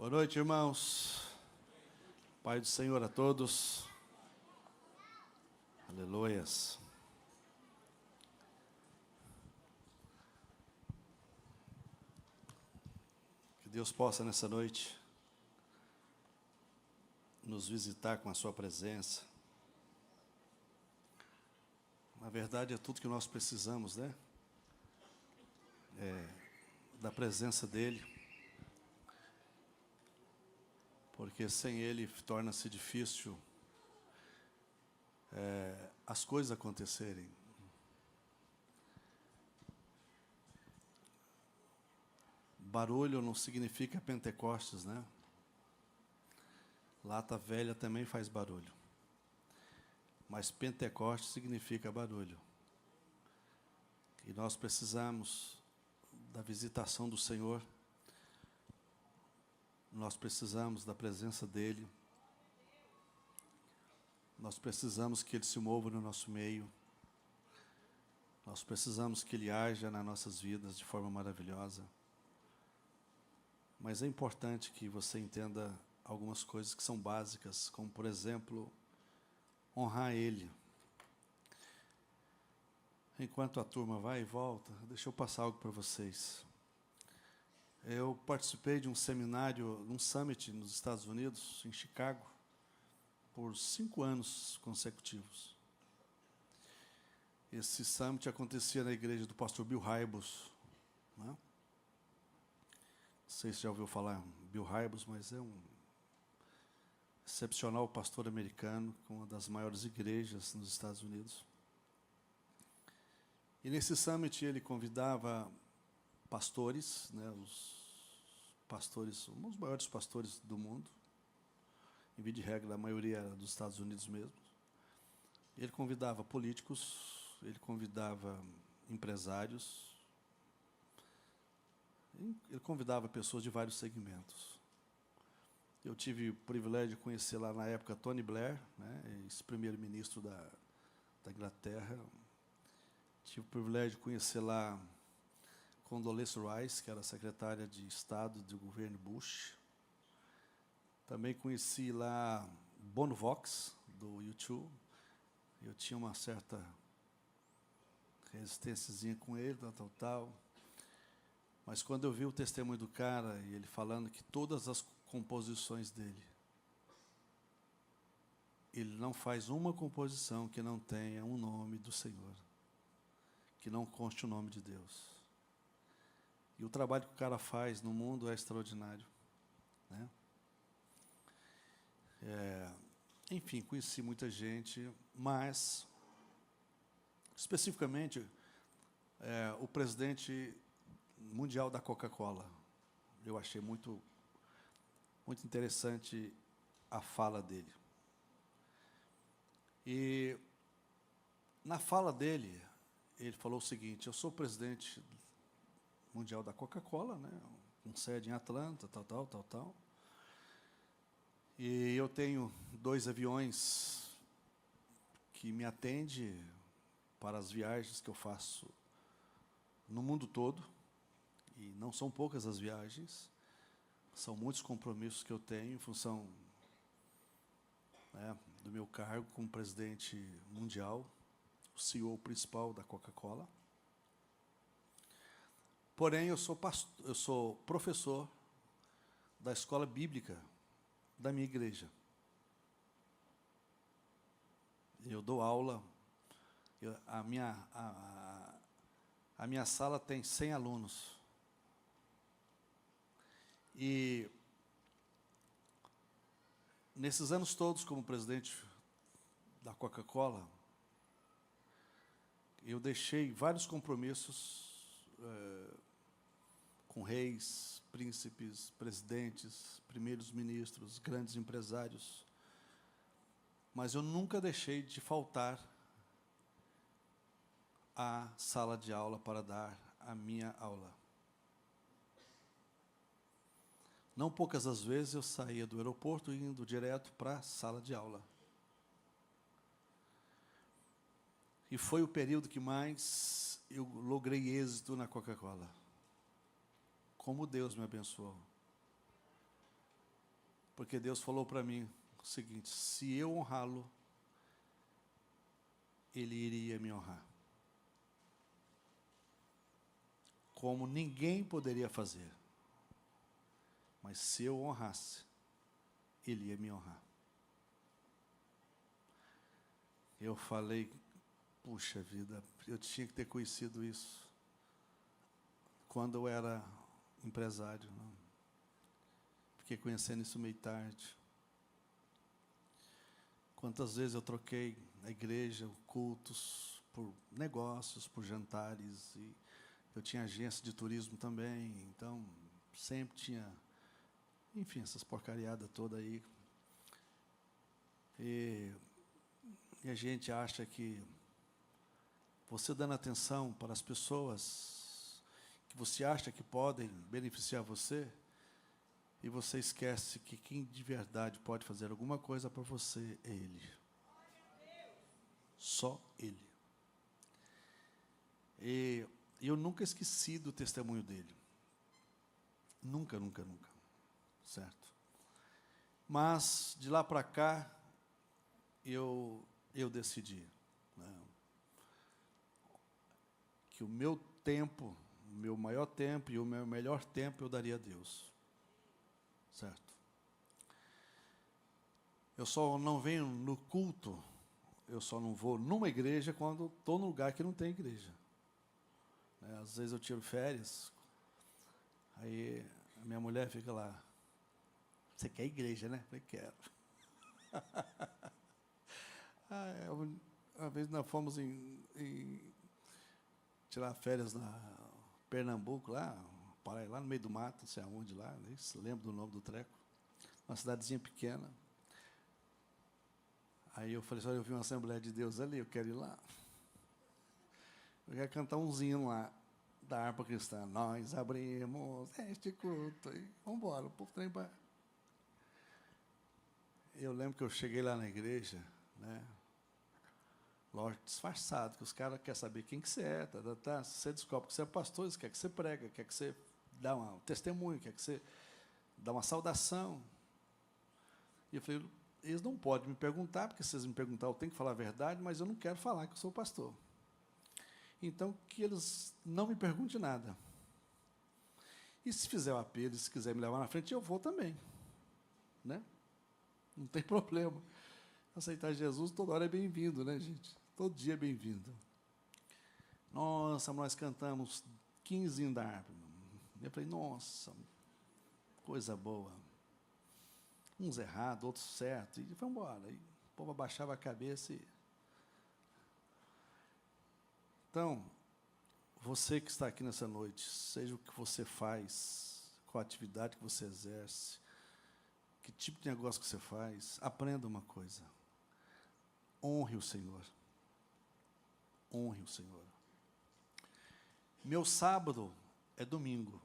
Boa noite, irmãos. Pai do Senhor a todos. Aleluias. Que Deus possa nessa noite nos visitar com a sua presença. Na verdade, é tudo que nós precisamos, né? Da presença dEle. Porque sem Ele torna-se difícil as coisas acontecerem. Barulho não significa Pentecostes, né? Lata velha também faz barulho. Mas Pentecostes significa barulho. E nós precisamos da visitação do Senhor. Nós precisamos da presença dEle. Nós precisamos que Ele se mova no nosso meio. Nós precisamos que Ele haja nas nossas vidas de forma maravilhosa. Mas é importante que você entenda algumas coisas que são básicas, como, por exemplo, honrar Ele. Enquanto a turma vai e volta, deixa eu passar algo para vocês. Eu participei de um seminário, um summit nos Estados Unidos, em Chicago, por 5 anos consecutivos. Esse summit acontecia na igreja do pastor Bill Hybels, né? Não sei se já ouviu falar Bill Hybels, mas é um excepcional pastor americano, com uma das maiores igrejas nos Estados Unidos. E nesse summit ele convidava pastores, né, os maiores pastores do mundo, em via de regra, a maioria era dos Estados Unidos mesmo. Ele convidava políticos, ele convidava empresários, ele convidava pessoas de vários segmentos. Eu tive o privilégio de conhecer lá na época Tony Blair, né, ex-primeiro-ministro da Inglaterra. Tive o privilégio de conhecer lá Condoleezza Rice, que era secretária de Estado do governo Bush. Também conheci lá Bono Vox, do U2. Eu tinha uma certa resistênciazinha com ele, tal. Mas quando eu vi o testemunho do cara, e ele falando que todas as composições dele, ele não faz uma composição que não tenha um nome do Senhor, que não conste o nome de Deus. E o trabalho que o cara faz no mundo é extraordinário, né? Enfim, conheci muita gente, mas, especificamente, o presidente mundial da Coca-Cola. Eu achei muito interessante a fala dele. E, na fala dele, ele falou o seguinte: eu sou o presidente mundial da Coca-Cola, né, com sede em Atlanta, tal. E eu tenho 2 aviões que me atendem para as viagens que eu faço no mundo todo. E não são poucas as viagens, são muitos compromissos que eu tenho em função, né, do meu cargo como presidente mundial, o CEO principal da Coca-Cola. Porém, eu sou professor da escola bíblica da minha igreja. Eu dou aula, a minha sala tem 100 alunos. E, nesses anos todos como presidente da Coca-Cola, eu deixei vários compromissos com reis, príncipes, presidentes, primeiros ministros, grandes empresários. Mas eu nunca deixei de faltar à sala de aula para dar a minha aula. Não poucas as vezes eu saía do aeroporto indo direto para a sala de aula. E foi o período que mais eu logrei êxito na Coca-Cola. Como Deus me abençoou. Porque Deus falou para mim o seguinte: se eu honrá-lo, Ele iria me honrar. Como ninguém poderia fazer. Mas se eu honrasse, Ele ia me honrar. Eu falei, puxa vida, eu tinha que ter conhecido isso quando eu era empresário. Não? Fiquei conhecendo isso meio tarde. Quantas vezes eu troquei a igreja, cultos, por negócios, por jantares, e eu tinha agência de turismo também, então sempre tinha, enfim, essas porcariadas todas aí. E a gente acha que você dando atenção para as pessoas que você acha que podem beneficiar você, e você esquece que quem de verdade pode fazer alguma coisa para você é Ele. Só Ele. E eu nunca esqueci do testemunho dele. Nunca, nunca, nunca. Certo? Mas, de lá para cá, eu decidi, né, que o meu tempo, o meu maior tempo e o meu melhor tempo eu daria a Deus. Certo? Eu só não venho no culto, eu só não vou numa igreja quando estou num lugar que não tem igreja. Às vezes eu tiro férias, aí a minha mulher fica lá, você quer igreja, né? Eu falei, quero. Uma vez nós fomos tirar férias na Pernambuco, lá no meio do mato, não sei aonde lá, nem se lembro do nome do treco, uma cidadezinha pequena. Aí eu falei assim, olha, eu vi uma Assembleia de Deus ali, eu quero ir lá. Eu quero cantar um hino lá, da harpa cristã. Nós abrimos este culto. E vamos embora, o povo trem para... Eu lembro que eu cheguei lá na igreja, né? Lógico, disfarçado, que os caras querem saber quem que você é. Você descobre que você é pastor, eles querem que você prega, quer que você dá um testemunho, quer que você dá uma saudação. E eu falei, eles não podem me perguntar, porque se eles me perguntar, eu tenho que falar a verdade, mas eu não quero falar que eu sou pastor. Então, que eles não me perguntem nada. E se fizer o apelo, se quiser me levar na frente, eu vou também. Né? Não tem problema. Aceitar Jesus toda hora é bem-vindo, né, gente? Todo dia é bem-vindo. Nossa, nós cantamos 15 da harpa. Eu falei, nossa, coisa boa. Uns errados, outros certos. E foi embora. E o povo abaixava a cabeça e... Então, você que está aqui nessa noite, seja o que você faz, qual a atividade que você exerce, que tipo de negócio que você faz, aprenda uma coisa. Honre o Senhor. Honre o Senhor. Meu sábado é domingo.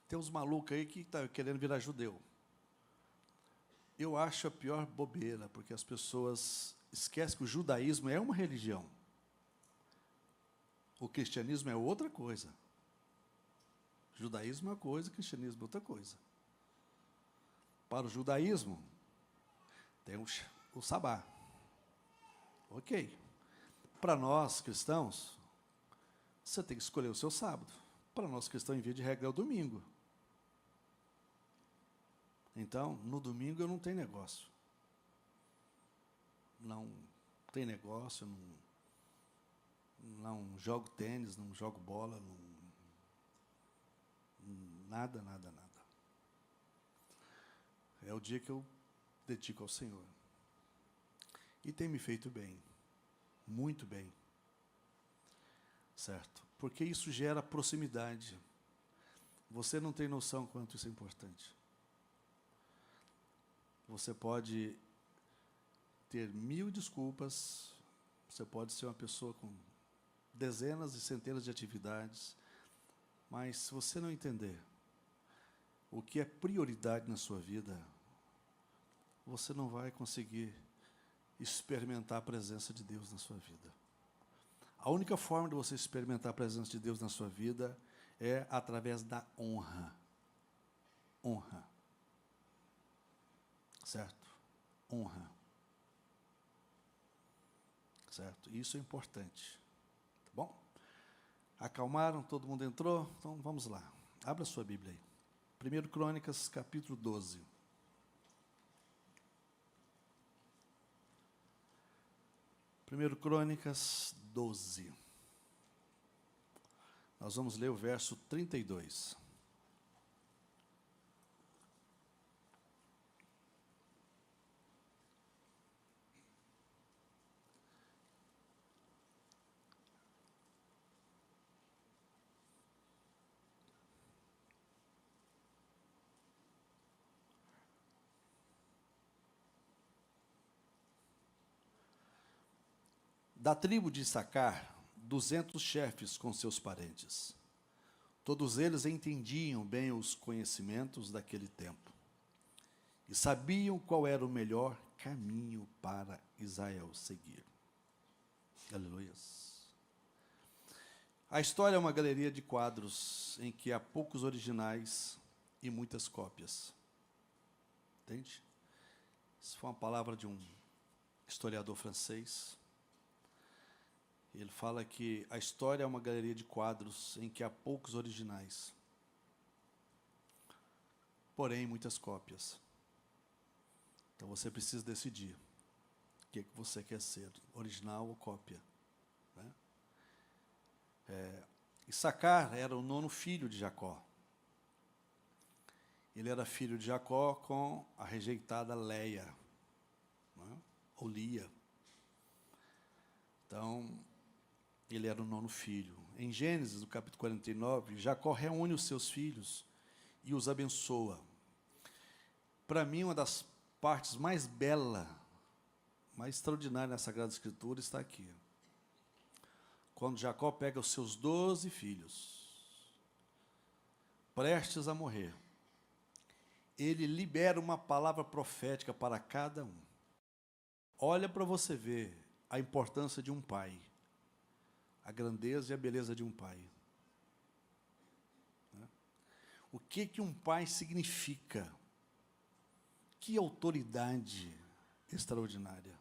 Tem uns malucos aí que estão querendo virar judeu. Eu acho a pior bobeira, porque as pessoas esquecem que o judaísmo é uma religião. O cristianismo é outra coisa. O judaísmo é uma coisa, o cristianismo é outra coisa. Para o judaísmo, tem o sabá. Ok. Para nós, cristãos, você tem que escolher o seu sábado. Para nós, cristãos, em via de regra, é o domingo. Então, no domingo eu não tenho negócio. Não tem negócio, não jogo tênis, não jogo bola, nada, nada, nada. É o dia que eu dedico ao Senhor. E tem me feito bem, muito bem. Certo? Porque isso gera proximidade. Você não tem noção quanto isso é importante. Você pode ter 1000 desculpas, você pode ser uma pessoa com dezenas e centenas de atividades, mas se você não entender o que é prioridade na sua vida, você não vai conseguir experimentar a presença de Deus na sua vida. A única forma de você experimentar a presença de Deus na sua vida é através da honra. Honra. certo? Honra, certo? Isso é importante, tá bom? Acalmaram, todo mundo entrou? Então, vamos lá. Abra sua Bíblia aí. 1 Crônicas, capítulo 12. 1 Crônicas 12. Nós vamos ler o verso 32. Da tribo de Issacar, 200 chefes com seus parentes. Todos eles entendiam bem os conhecimentos daquele tempo e sabiam qual era o melhor caminho para Israel seguir. Aleluias. A história é uma galeria de quadros em que há poucos originais e muitas cópias. Entende? Isso foi uma palavra de um historiador francês. Ele fala que a história é uma galeria de quadros em que há poucos originais, porém muitas cópias. Então você precisa decidir o que você quer ser, original ou cópia, né? Issacar era o 9º filho de Jacó. Ele era filho de Jacó com a rejeitada Leia, né? Ou Lia. Então, ele era o 9º filho. Em Gênesis, no capítulo 49, Jacó reúne os seus filhos e os abençoa. Para mim, uma das partes mais belas, mais extraordinárias na Sagrada Escritura está aqui. Quando Jacó pega os seus 12 filhos, prestes a morrer, ele libera uma palavra profética para cada um. Olha para você ver a importância de um pai, a grandeza e a beleza de um pai. O que um pai significa? Que autoridade extraordinária.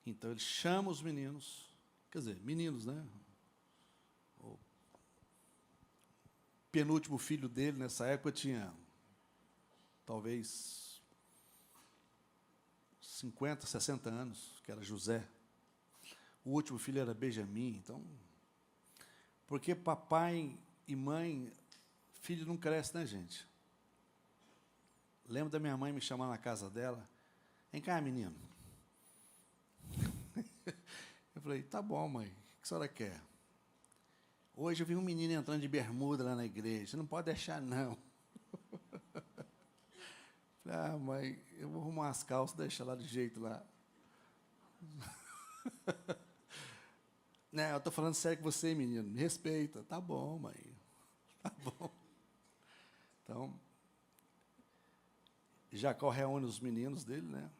Então ele chama os meninos, quer dizer, meninos, né? O penúltimo filho dele, nessa época, tinha talvez 50, 60 anos, que era José. O último filho era Benjamim. Então, porque papai e mãe, filho não cresce, né, gente? Lembro da minha mãe me chamar na casa dela. Vem cá, menino. Eu falei, tá bom, mãe, o que a senhora quer? Hoje eu vi um menino entrando de bermuda lá na igreja. Você não pode deixar, não. Falei, ah, mãe, eu vou arrumar as calças e deixar lá do jeito lá. Não, eu estou falando sério com você, menino. Me respeita. Tá bom, mãe. Tá bom. Então, Jacó reúne os meninos dele, né?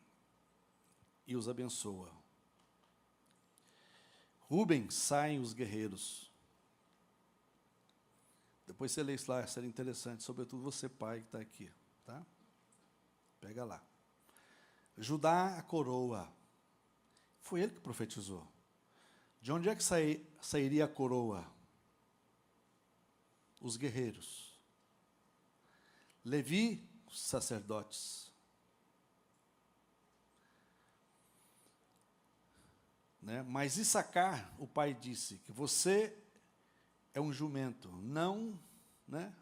E os abençoa. Rubem, saem os guerreiros. Depois você lê isso lá, seria interessante. Sobretudo você, pai, que está aqui. Tá? Pega lá. Judá, a coroa. Foi ele que profetizou. De onde é que sairia a coroa? Os guerreiros. Levi, os sacerdotes. Né? Mas Issacar, o pai disse, que você é um jumento, não, né,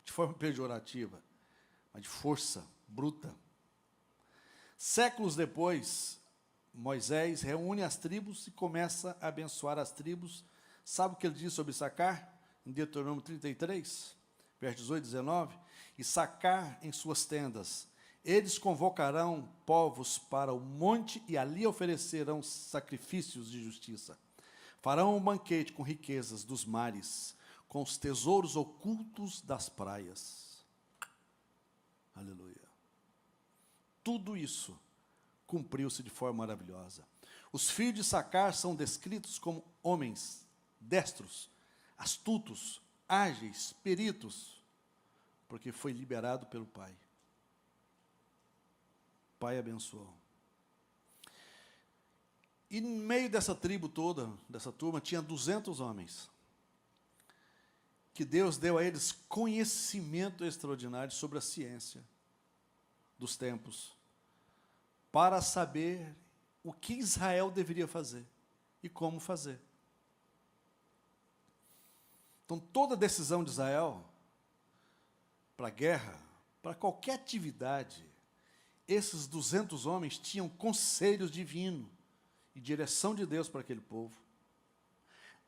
de forma pejorativa, mas de força bruta. Séculos depois, Moisés reúne as tribos e começa a abençoar as tribos. Sabe o que ele diz sobre Issacar? Em Deuteronômio 33, verso 18 e 19. Issacar em suas tendas. Eles convocarão povos para o monte e ali oferecerão sacrifícios de justiça. Farão um banquete com riquezas dos mares, com os tesouros ocultos das praias. Aleluia. Tudo isso cumpriu-se de forma maravilhosa. Os filhos de Issacar são descritos como homens destros, astutos, ágeis, peritos, porque foi liberado pelo Pai. O Pai abençoou. E no meio dessa tribo toda, dessa turma, tinha 200 homens, que Deus deu a eles conhecimento extraordinário sobre a ciência dos tempos, para saber o que Israel deveria fazer e como fazer. Então, toda decisão de Israel, para a guerra, para qualquer atividade, esses 200 homens tinham conselhos divinos e direção de Deus para aquele povo.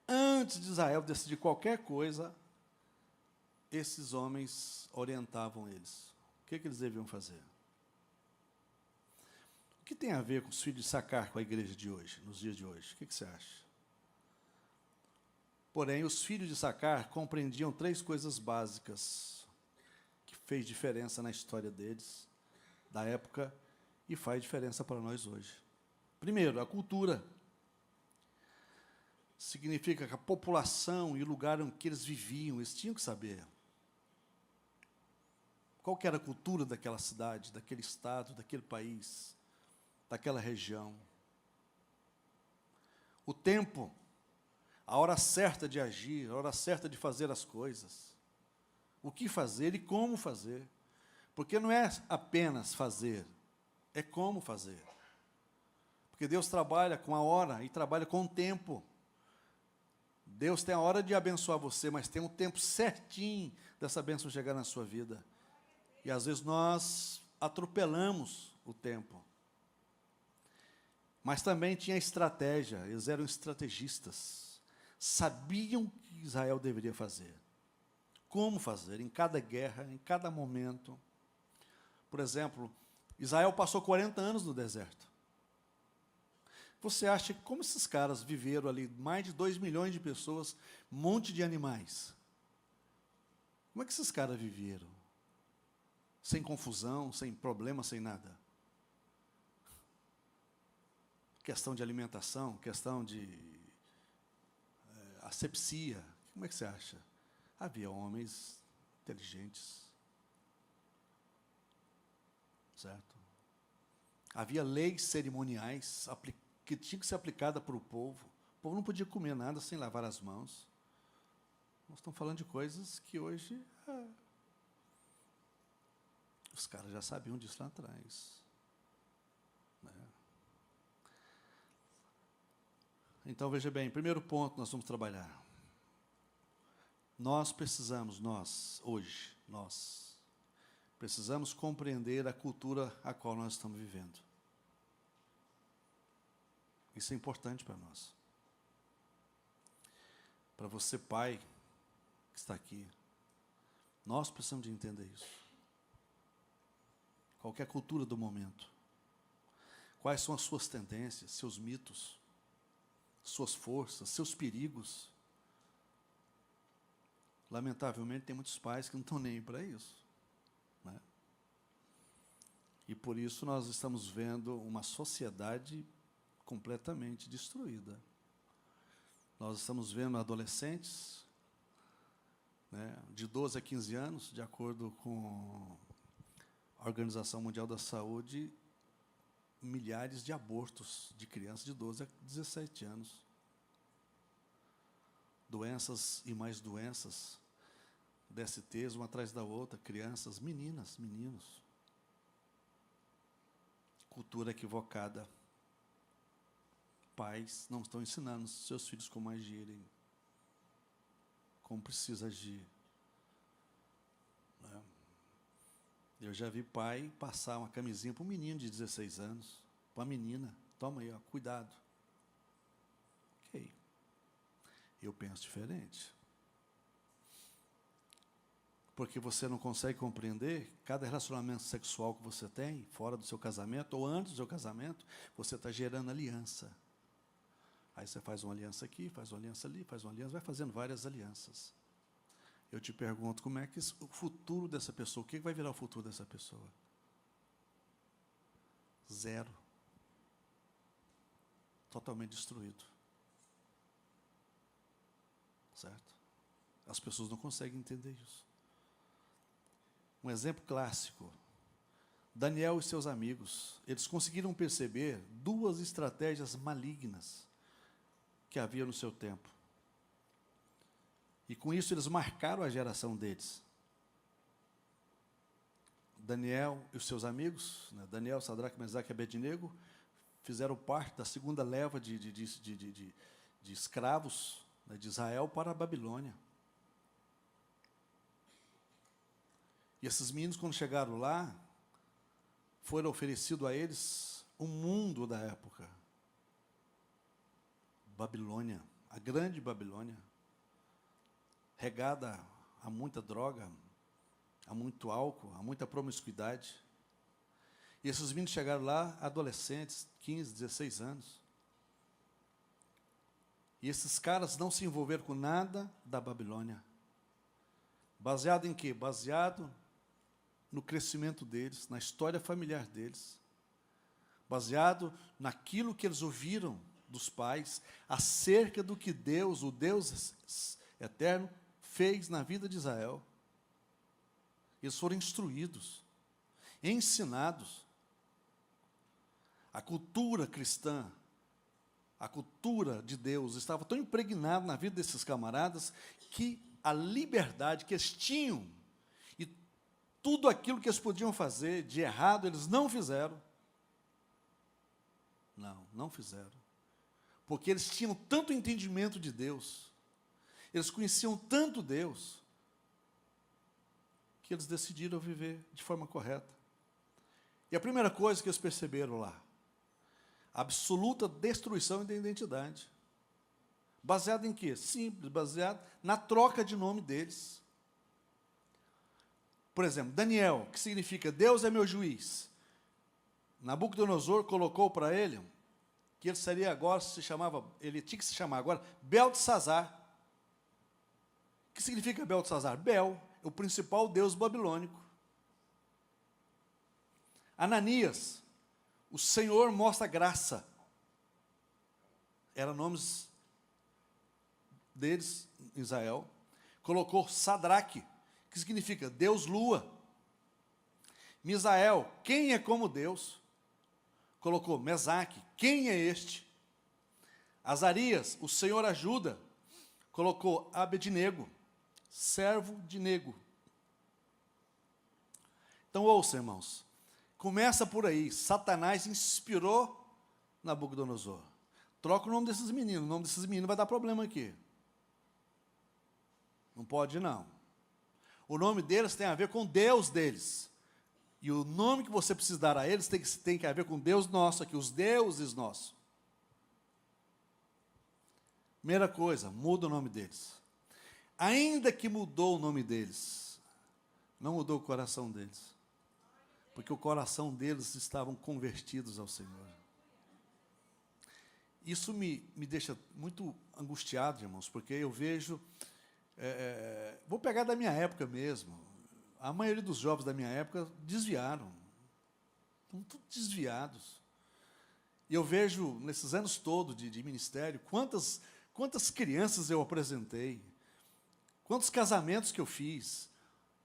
Antes de Israel decidir qualquer coisa, esses homens orientavam eles. O que eles deviam fazer? O que tem a ver com os filhos de Sacar com a igreja de hoje, nos dias de hoje? O que você acha? Porém, os filhos de Sacar compreendiam 3 coisas básicas que fez diferença na história deles, da época, e faz diferença para nós hoje. Primeiro, a cultura. Significa que a população e o lugar em que eles viviam, eles tinham que saber qual que era a cultura daquela cidade, daquele estado, daquele país, daquela região. O tempo, a hora certa de agir, a hora certa de fazer as coisas. O que fazer e como fazer. Porque não é apenas fazer, é como fazer. Porque Deus trabalha com a hora e trabalha com o tempo. Deus tem a hora de abençoar você, mas tem um tempo certinho dessa bênção chegar na sua vida. E às vezes nós atropelamos o tempo. Mas também tinha estratégia, eles eram estrategistas. Sabiam o que Israel deveria fazer. Como fazer, em cada guerra, em cada momento. Por exemplo, Israel passou 40 anos no deserto. Você acha que como esses caras viveram ali, mais de 2 milhões de pessoas, um monte de animais? Como é que esses caras viveram? Sem confusão, sem problema, sem nada. Questão de alimentação, questão de asepsia. Como é que você acha? Havia homens inteligentes. Certo? Havia leis cerimoniais que tinham que ser aplicadas para o povo. O povo não podia comer nada sem lavar as mãos. Nós estamos falando de coisas que hoje os caras já sabiam disso lá atrás. Né? Então, veja bem, primeiro ponto nós vamos trabalhar. Nós precisamos compreender a cultura a qual nós estamos vivendo. Isso é importante para nós. Para você, pai, que está aqui, nós precisamos de entender isso. Qual que é a cultura do momento? Quais são as suas tendências, seus mitos, suas forças, seus perigos? Lamentavelmente, tem muitos pais que não estão nem aí para isso. Né? E por isso nós estamos vendo uma sociedade completamente destruída. Nós estamos vendo adolescentes, né, de 12 a 15 anos, de acordo com a Organização Mundial da Saúde, milhares de abortos de crianças de 12 a 17 anos. Doenças e mais doenças, DSTs, uma atrás da outra, crianças, meninas, meninos. Cultura equivocada. Pais não estão ensinando seus filhos como agirem, como precisa agir. Né? Eu já vi pai passar uma camisinha para um menino de 16 anos, para uma menina. Toma aí, ó, cuidado. Ok. Eu penso diferente. Porque você não consegue compreender cada relacionamento sexual que você tem, fora do seu casamento, ou antes do seu casamento, você está gerando aliança. Aí você faz uma aliança aqui, faz uma aliança ali, faz uma aliança, vai fazendo várias alianças. Eu te pergunto, como é que o futuro dessa pessoa, o que vai virar o futuro dessa pessoa? Zero. Totalmente destruído. Certo? As pessoas não conseguem entender isso. Um exemplo clássico. Daniel e seus amigos, eles conseguiram perceber duas estratégias malignas que havia no seu tempo. E com isso eles marcaram a geração deles. Daniel e os seus amigos, né, Daniel, Sadraque, Mesaque e Abednego, fizeram parte da segunda leva de escravos, né, de Israel para a Babilônia. E esses meninos, quando chegaram lá, foram oferecido a eles o mundo da época. Babilônia, a grande Babilônia, regada a muita droga, a muito álcool, a muita promiscuidade. E esses meninos chegaram lá, adolescentes, 15, 16 anos. E esses caras não se envolveram com nada da Babilônia. Baseado em quê? Baseado no crescimento deles, na história familiar deles. Baseado naquilo que eles ouviram dos pais, acerca do que Deus, o Deus eterno, fez na vida de Israel. Eles foram instruídos, ensinados. A cultura cristã, a cultura de Deus estava tão impregnada na vida desses camaradas que a liberdade que eles tinham e tudo aquilo que eles podiam fazer de errado, eles não fizeram. Não fizeram. Porque eles tinham tanto entendimento de Deus, eles conheciam tanto Deus, que eles decidiram viver de forma correta. E a primeira coisa que eles perceberam lá, absoluta destruição da identidade. Baseado em quê? Simples, baseado na troca de nome deles. Por exemplo, Daniel, que significa Deus é meu juiz. Nabucodonosor colocou para ele que ele seria agora, ele tinha que se chamar agora Beltesazar. O que significa Beltesazar? Bel, o principal deus babilônico. Ananias, o Senhor mostra graça. Eram nomes deles em Israel. Colocou Sadraque, que significa Deus lua. Misael, quem é como Deus? Colocou Mesaque, quem é este? Azarias, o Senhor ajuda. Colocou Abednego, servo de Nego. Então ouça, irmãos, começa por aí. Satanás inspirou Nabucodonosor. Troca o nome desses meninos. O nome desses meninos vai dar problema aqui. Não pode, não. O nome deles tem a ver com Deus deles. E o nome que você precisa dar a eles tem que ver com Deus nosso aqui, os deuses nossos. Primeira coisa, muda o nome deles. Ainda que mudou o nome deles, não mudou o coração deles. Porque o coração deles estavam convertidos ao Senhor. Isso me deixa muito angustiado, irmãos, porque eu vejo... vou pegar da minha época mesmo. A maioria dos jovens da minha época desviaram. Estão todos desviados. E eu vejo, nesses anos todos de ministério, quantas crianças eu apresentei, quantos casamentos que eu fiz,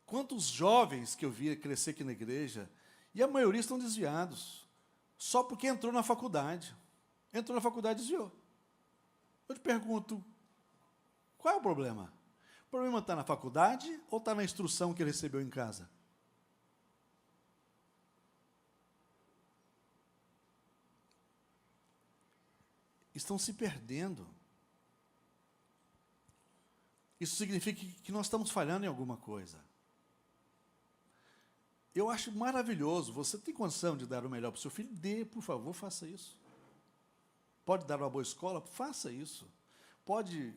quantos jovens que eu vi crescer aqui na igreja, e a maioria estão desviados, só porque entrou na faculdade. Entrou na faculdade e desviou. Eu te pergunto, qual é o problema? O problema está na faculdade ou está na instrução que ele recebeu em casa? Estão se perdendo. Isso significa que nós estamos falhando em alguma coisa. Eu acho maravilhoso. Você tem condição de dar o melhor para o seu filho? Dê, por favor, faça isso. Pode dar uma boa escola? Faça isso. Pode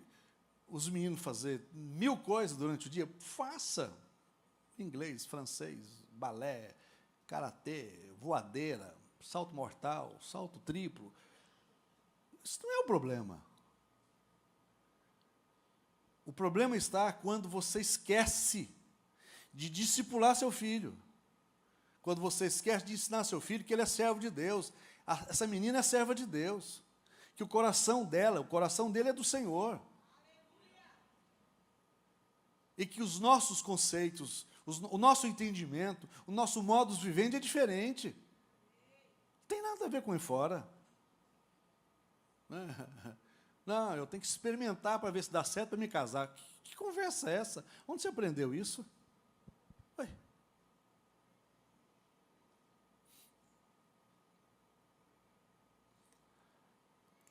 os meninos fazer 1000 coisas durante o dia? Faça. Inglês, francês, balé, karatê, voadeira, salto mortal, salto triplo. Isso não é o problema. O problema está quando você esquece de discipular seu filho. Quando você esquece de ensinar seu filho que ele é servo de Deus. Essa menina é serva de Deus. Que o coração dele é do Senhor. E que os nossos conceitos, O nosso entendimento, o nosso modus vivendi é diferente. Não tem nada a ver com aí fora. Não, eu tenho que experimentar para ver se dá certo para me casar. Que conversa é essa? Onde você aprendeu isso? Ué.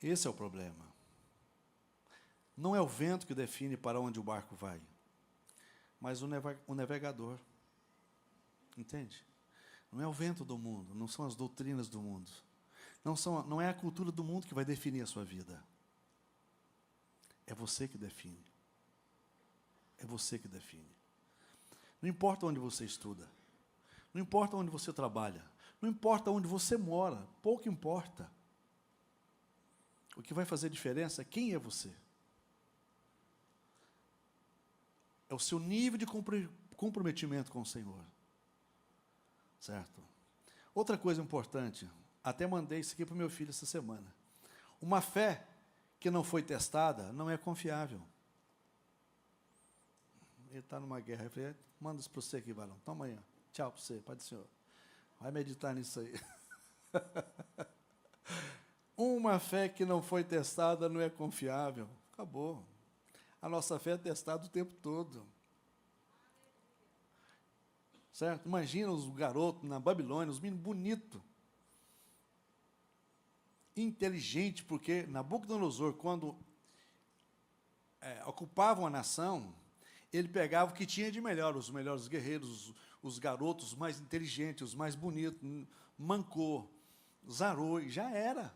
Esse é o problema. Não é o vento que define para onde o barco vai, mas o navegador. Entende? Não é o vento do mundo, não são as doutrinas do mundo. Não é a cultura do mundo que vai definir a sua vida. É você que define. É você que define. Não importa onde você estuda. Não importa onde você trabalha. Não importa onde você mora. Pouco importa. O que vai fazer diferença é quem é você. É o seu nível de comprometimento com o Senhor. Certo? Outra coisa importante, até mandei isso aqui para o meu filho essa semana. Uma fé que não foi testada não é confiável. Ele está numa guerra. Eu falei, manda isso para você aqui, varão. Toma aí. Tchau para você, Pai do Senhor. Vai meditar nisso aí. Uma fé que não foi testada não é confiável. Acabou. A nossa fé é testada o tempo todo. Certo? Imagina os garotos na Babilônia, os meninos bonitos. Inteligente, porque Nabucodonosor, quando ocupavam a nação, ele pegava o que tinha de melhor, os melhores guerreiros, os garotos mais inteligentes, os mais bonitos, mancou, zarou, e já era.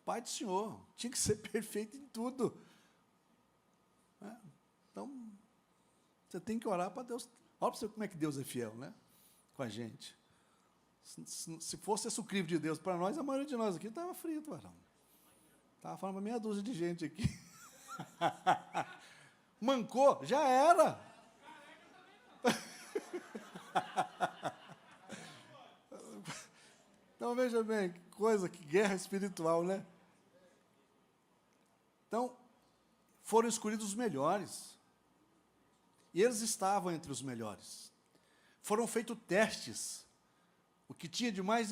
Pai do Senhor, tinha que ser perfeito em tudo. Então, você tem que orar para Deus. Olha para você como é que Deus é fiel, né? Com a gente. Se fosse esse o crivo de Deus para nós, a maioria de nós aqui estava frito, varão. Estava falando para meia dúzia de gente aqui. Mancou, já era. Então, veja bem, que coisa, que guerra espiritual, né? Então, foram escolhidos os melhores. E eles estavam entre os melhores. Foram feitos testes. O que tinha de mais,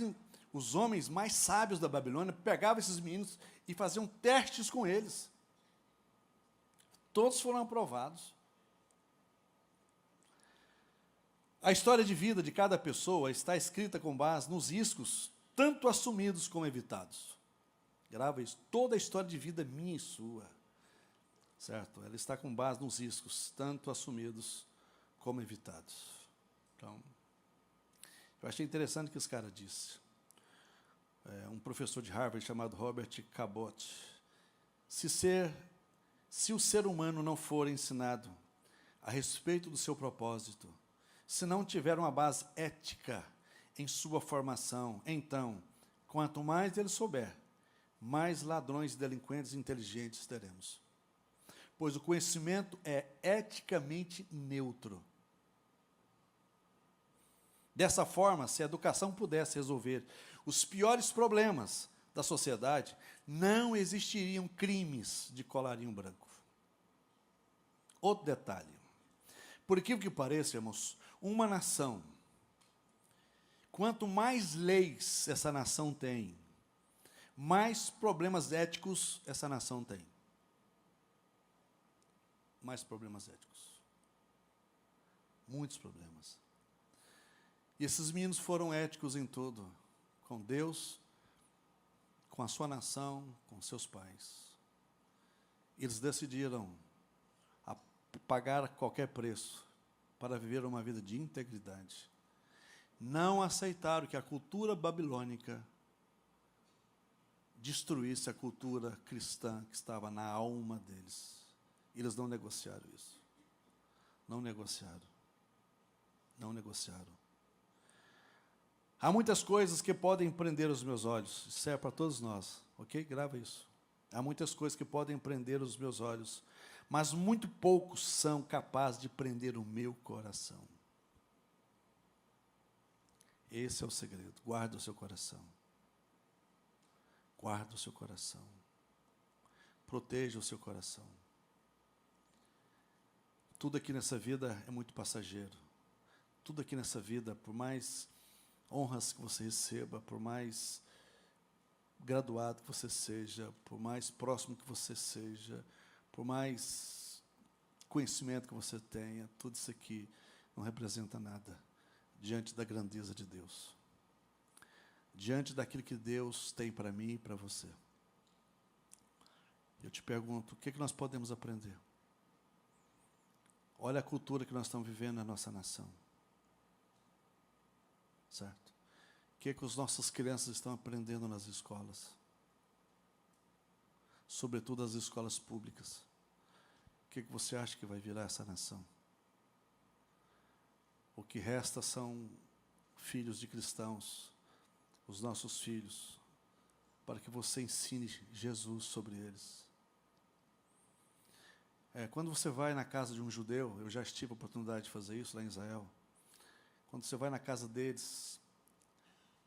os homens mais sábios da Babilônia pegavam esses meninos e faziam testes com eles. Todos foram aprovados. A história de vida de cada pessoa está escrita com base nos riscos, tanto assumidos como evitados. Grava isso. Toda a história de vida é minha e sua. Certo? Ela está com base nos riscos, tanto assumidos como evitados. Então, eu achei interessante o que esse cara disse. Um professor de Harvard chamado Robert Cabot. Se o ser humano não for ensinado a respeito do seu propósito, se não tiver uma base ética em sua formação, então, quanto mais ele souber, mais ladrões, delinquentes e inteligentes teremos. Pois o conhecimento é eticamente neutro. Dessa forma, se a educação pudesse resolver os piores problemas da sociedade, não existiriam crimes de colarinho branco. Outro detalhe. Por incrível que pareça, irmãos, uma nação, quanto mais leis essa nação tem, mais problemas éticos essa nação tem. Mais problemas éticos. Muitos problemas. E esses meninos foram éticos em tudo, com Deus, com a sua nação, com seus pais. Eles decidiram pagar qualquer preço para viver uma vida de integridade. Não aceitaram que a cultura babilônica destruísse a cultura cristã que estava na alma deles. Eles não negociaram isso. Não negociaram. Não negociaram. Há muitas coisas que podem prender os meus olhos. Isso é para todos nós, ok? Grava isso. Há muitas coisas que podem prender os meus olhos, mas muito poucos são capazes de prender o meu coração. Esse é o segredo. Guarda o seu coração. Guarda o seu coração. Proteja o seu coração. Tudo aqui nessa vida é muito passageiro. Tudo aqui nessa vida, por mais honras que você receba, por mais graduado que você seja, por mais próximo que você seja, por mais conhecimento que você tenha, tudo isso aqui não representa nada diante da grandeza de Deus. Diante daquilo que Deus tem para mim e para você. Eu te pergunto, o que nós podemos aprender? Olha a cultura que nós estamos vivendo na nossa nação. Certo? O que as nossas crianças estão aprendendo nas escolas? Sobretudo as escolas públicas. O que você acha que vai virar essa nação? O que resta são filhos de cristãos, os nossos filhos, para que você ensine Jesus sobre eles. Quando você vai na casa de um judeu, eu já tive a oportunidade de fazer isso lá em Israel. Quando você vai na casa deles,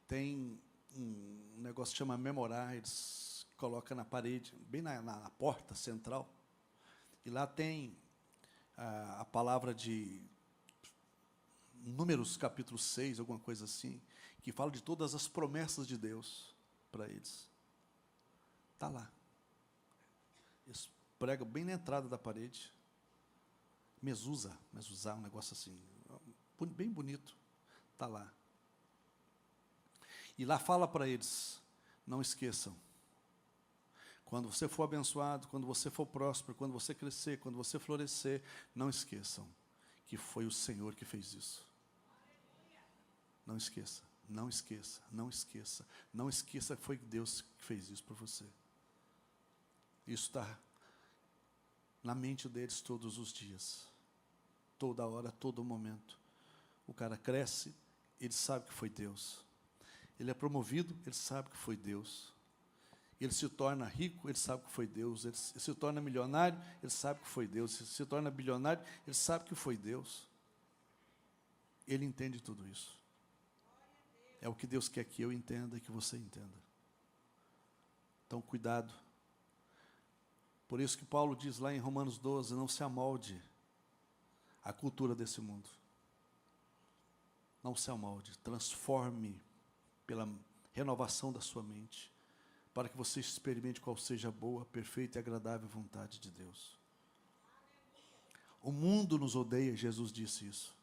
tem um negócio que chama memorar, eles colocam na parede, bem na porta central, e lá tem a palavra de Números capítulo 6, alguma coisa assim, que fala de todas as promessas de Deus para eles. Está lá. Eles pregam bem na entrada da parede. Mezuzá, um negócio assim, bem bonito. Está lá. E lá fala para eles, não esqueçam. Quando você for abençoado, quando você for próspero, quando você crescer, quando você florescer, não esqueçam que foi o Senhor que fez isso. Não esqueça, não esqueça, não esqueça. Não esqueça que foi Deus que fez isso para você. Isso está na mente deles todos os dias. Toda hora, todo momento. O cara cresce, ele sabe que foi Deus. Ele é promovido, ele sabe que foi Deus. Ele se torna rico, ele sabe que foi Deus. Ele se torna milionário, ele sabe que foi Deus. Ele se torna bilionário, ele sabe que foi Deus. Ele entende tudo isso. É o que Deus quer que eu entenda e que você entenda. Então, cuidado. Por isso que Paulo diz lá em Romanos 12, não se amolde à cultura desse mundo. Não se amolde, transforme pela renovação da sua mente, para que você experimente qual seja a boa, perfeita e agradável vontade de Deus. O mundo nos odeia, Jesus disse isso.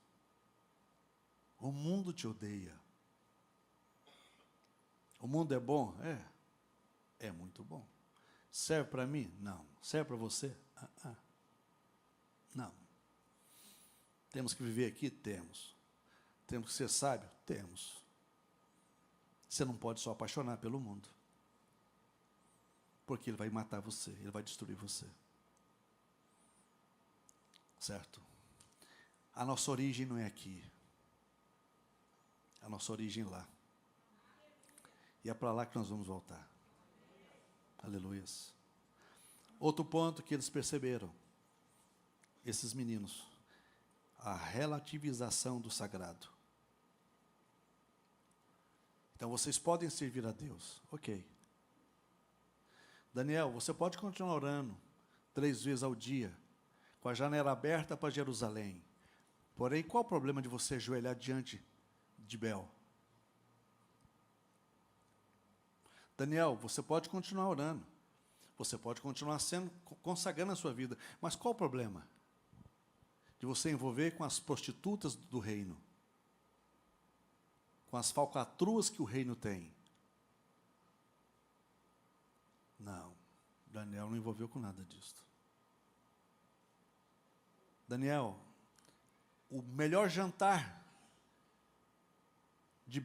O mundo te odeia. O mundo é bom? É muito bom. Serve para mim? Não. Serve para você? Não. Temos que viver aqui? Temos. Temos que ser sábio? Temos. Você não pode só apaixonar pelo mundo. Porque ele vai matar você, ele vai destruir você. Certo? A nossa origem não é aqui. A nossa origem é lá. E é para lá que nós vamos voltar. Aleluias. Outro ponto que eles perceberam, esses meninos, a relativização do sagrado. Então, vocês podem servir a Deus. Ok. Daniel, você pode continuar orando 3 vezes ao dia, com a janela aberta para Jerusalém. Porém, qual o problema de você ajoelhar diante de Bel? Daniel, você pode continuar orando. Você pode continuar consagrando a sua vida. Mas qual o problema de você envolver com as prostitutas do reino? Com as falcatruas que o reino tem? Não, Daniel não envolveu com nada disso. Daniel, o melhor jantar de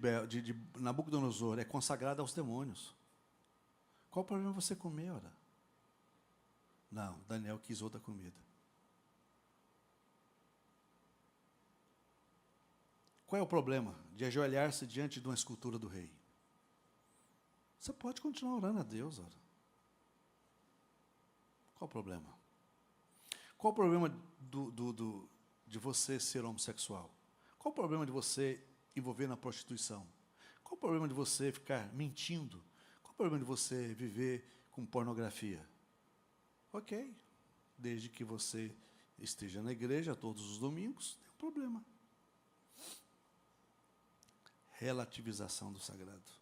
Nabucodonosor é consagrado aos demônios. Qual o problema você comer, ora? Não, Daniel quis outra comida. Qual é o problema de ajoelhar-se diante de uma escultura do rei? Você pode continuar orando a Deus, ora. Qual o problema? Qual o problema de você ser homossexual? Qual o problema de você envolver na prostituição? Qual o problema de você ficar mentindo? Qual o problema de você viver com pornografia? Ok, desde que você esteja na igreja todos os domingos, tem um problema. Relativização do sagrado.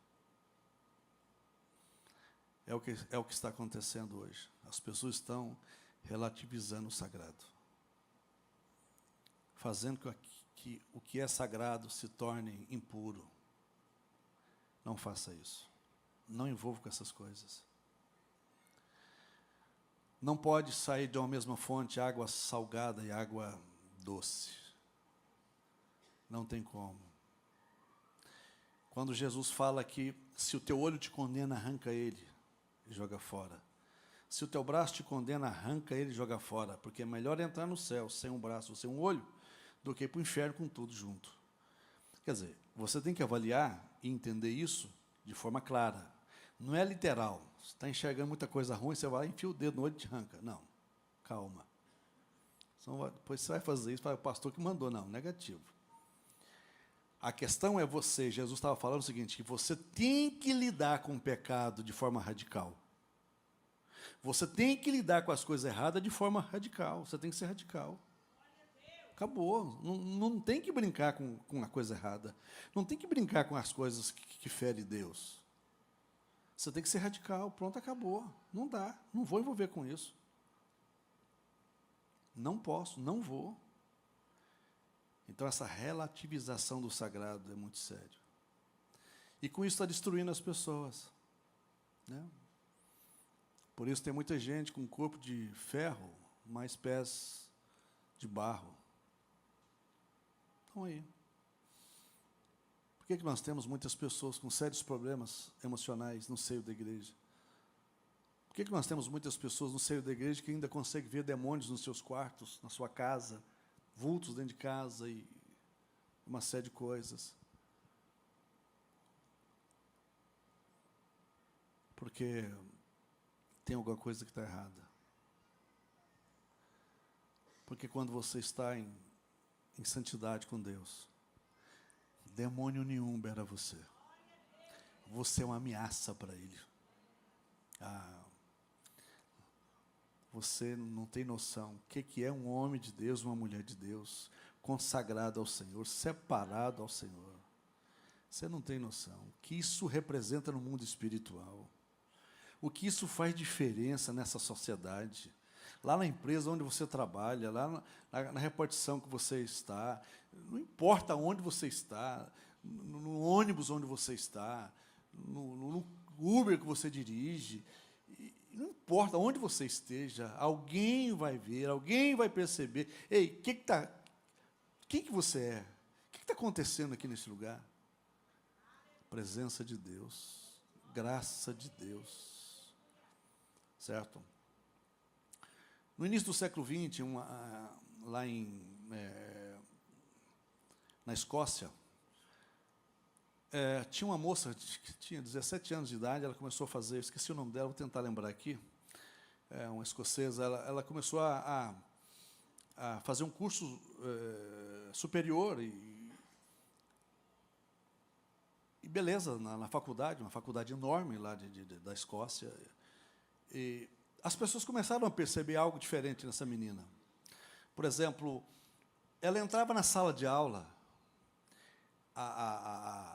É o que está acontecendo hoje. As pessoas estão relativizando o sagrado, fazendo que o que é sagrado se torne impuro. Não faça isso. Não envolva com essas coisas. Não pode sair de uma mesma fonte água salgada e água doce. Não tem como. Quando Jesus fala que se o teu olho te condena, arranca ele e joga fora. Se o teu braço te condena, arranca ele e joga fora, porque é melhor entrar no céu sem um braço ou sem um olho do que ir para o inferno com tudo junto. Quer dizer, você tem que avaliar e entender isso de forma clara. Não é literal. Você está enxergando muita coisa ruim, você vai lá e enfia o dedo no olho e te arranca. Não, calma. Depois você vai fazer isso, o pastor que mandou. Não, negativo. A questão é você, Jesus estava falando o seguinte, que você tem que lidar com o pecado de forma radical. Você tem que lidar com as coisas erradas de forma radical. Você tem que ser radical. Acabou. Não tem que brincar com a coisa errada. Não tem que brincar com as coisas que ferem Deus. Você tem que ser radical. Pronto, acabou. Não dá. Não vou envolver com isso. Não posso, não vou. Então, essa relativização do sagrado é muito sério. E com isso está destruindo as pessoas. Né? Por isso tem muita gente com corpo de ferro, mas pés de barro. Estão aí. Por que nós temos muitas pessoas com sérios problemas emocionais no seio da igreja? Por que nós temos muitas pessoas no seio da igreja que ainda conseguem ver demônios nos seus quartos, na sua casa, vultos dentro de casa e uma série de coisas? Porque tem alguma coisa que está errada. Porque quando você está em santidade com Deus, demônio nenhum beira você. Você é uma ameaça para ele. Você não tem noção o que é um homem de Deus, uma mulher de Deus, consagrado ao Senhor, separado ao Senhor. Você não tem noção o que isso representa no mundo espiritual. O que isso faz diferença nessa sociedade. Lá na empresa onde você trabalha, lá na repartição que você está, não importa onde você está, no ônibus onde você está, no Uber que você dirige, não importa onde você esteja, alguém vai ver, alguém vai perceber. Ei, quem que você é? O que está acontecendo aqui nesse lugar? Presença de Deus, graça de Deus. Certo? No início do século XX, lá na Escócia, tinha uma moça que tinha 17 anos de idade, ela começou a fazer, esqueci o nome dela, vou tentar lembrar aqui, uma escocesa, ela começou a fazer um curso superior e beleza, na faculdade, uma faculdade enorme lá da Escócia. E as pessoas começaram a perceber algo diferente nessa menina. Por exemplo, ela entrava na sala de aula,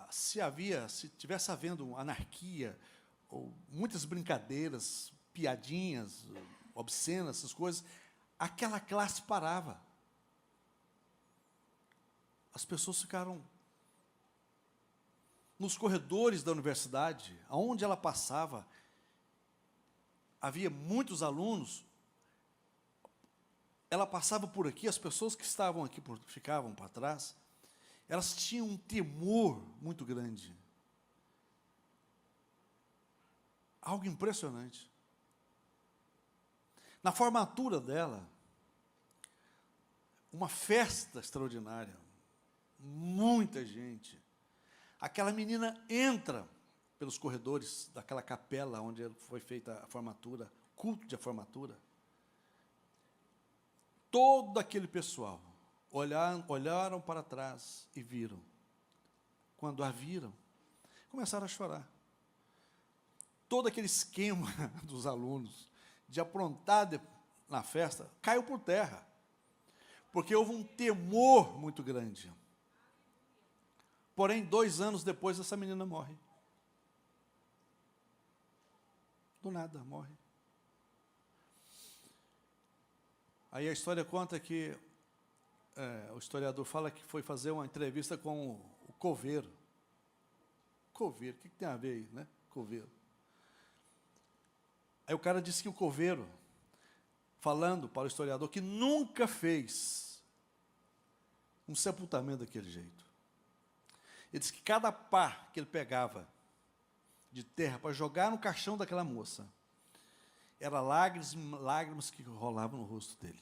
se tivesse havendo anarquia, ou muitas brincadeiras, piadinhas, obscenas, essas coisas, aquela classe parava. As pessoas ficaram nos corredores da universidade, aonde ela passava, havia muitos alunos, ela passava por aqui, as pessoas que estavam aqui, ficavam para trás, elas tinham um temor muito grande. Algo impressionante. Na formatura dela, uma festa extraordinária, muita gente. Aquela menina entra pelos corredores daquela capela onde foi feita a formatura, culto de formatura. Todo aquele pessoal olharam para trás e viram. Quando a viram, começaram a chorar. Todo aquele esquema dos alunos de aprontar na festa caiu por terra. Porque houve um temor muito grande. Porém, 2 anos depois, essa menina morre. Do nada, morre. Aí a história conta que o historiador fala que foi fazer uma entrevista com o coveiro. Coveiro, o que tem a ver aí, né? Coveiro. Aí o cara disse que o coveiro, falando para o historiador, que nunca fez um sepultamento daquele jeito. Ele disse que cada pá que ele pegava de terra para jogar no caixão daquela moça, era lágrimas que rolavam no rosto dele.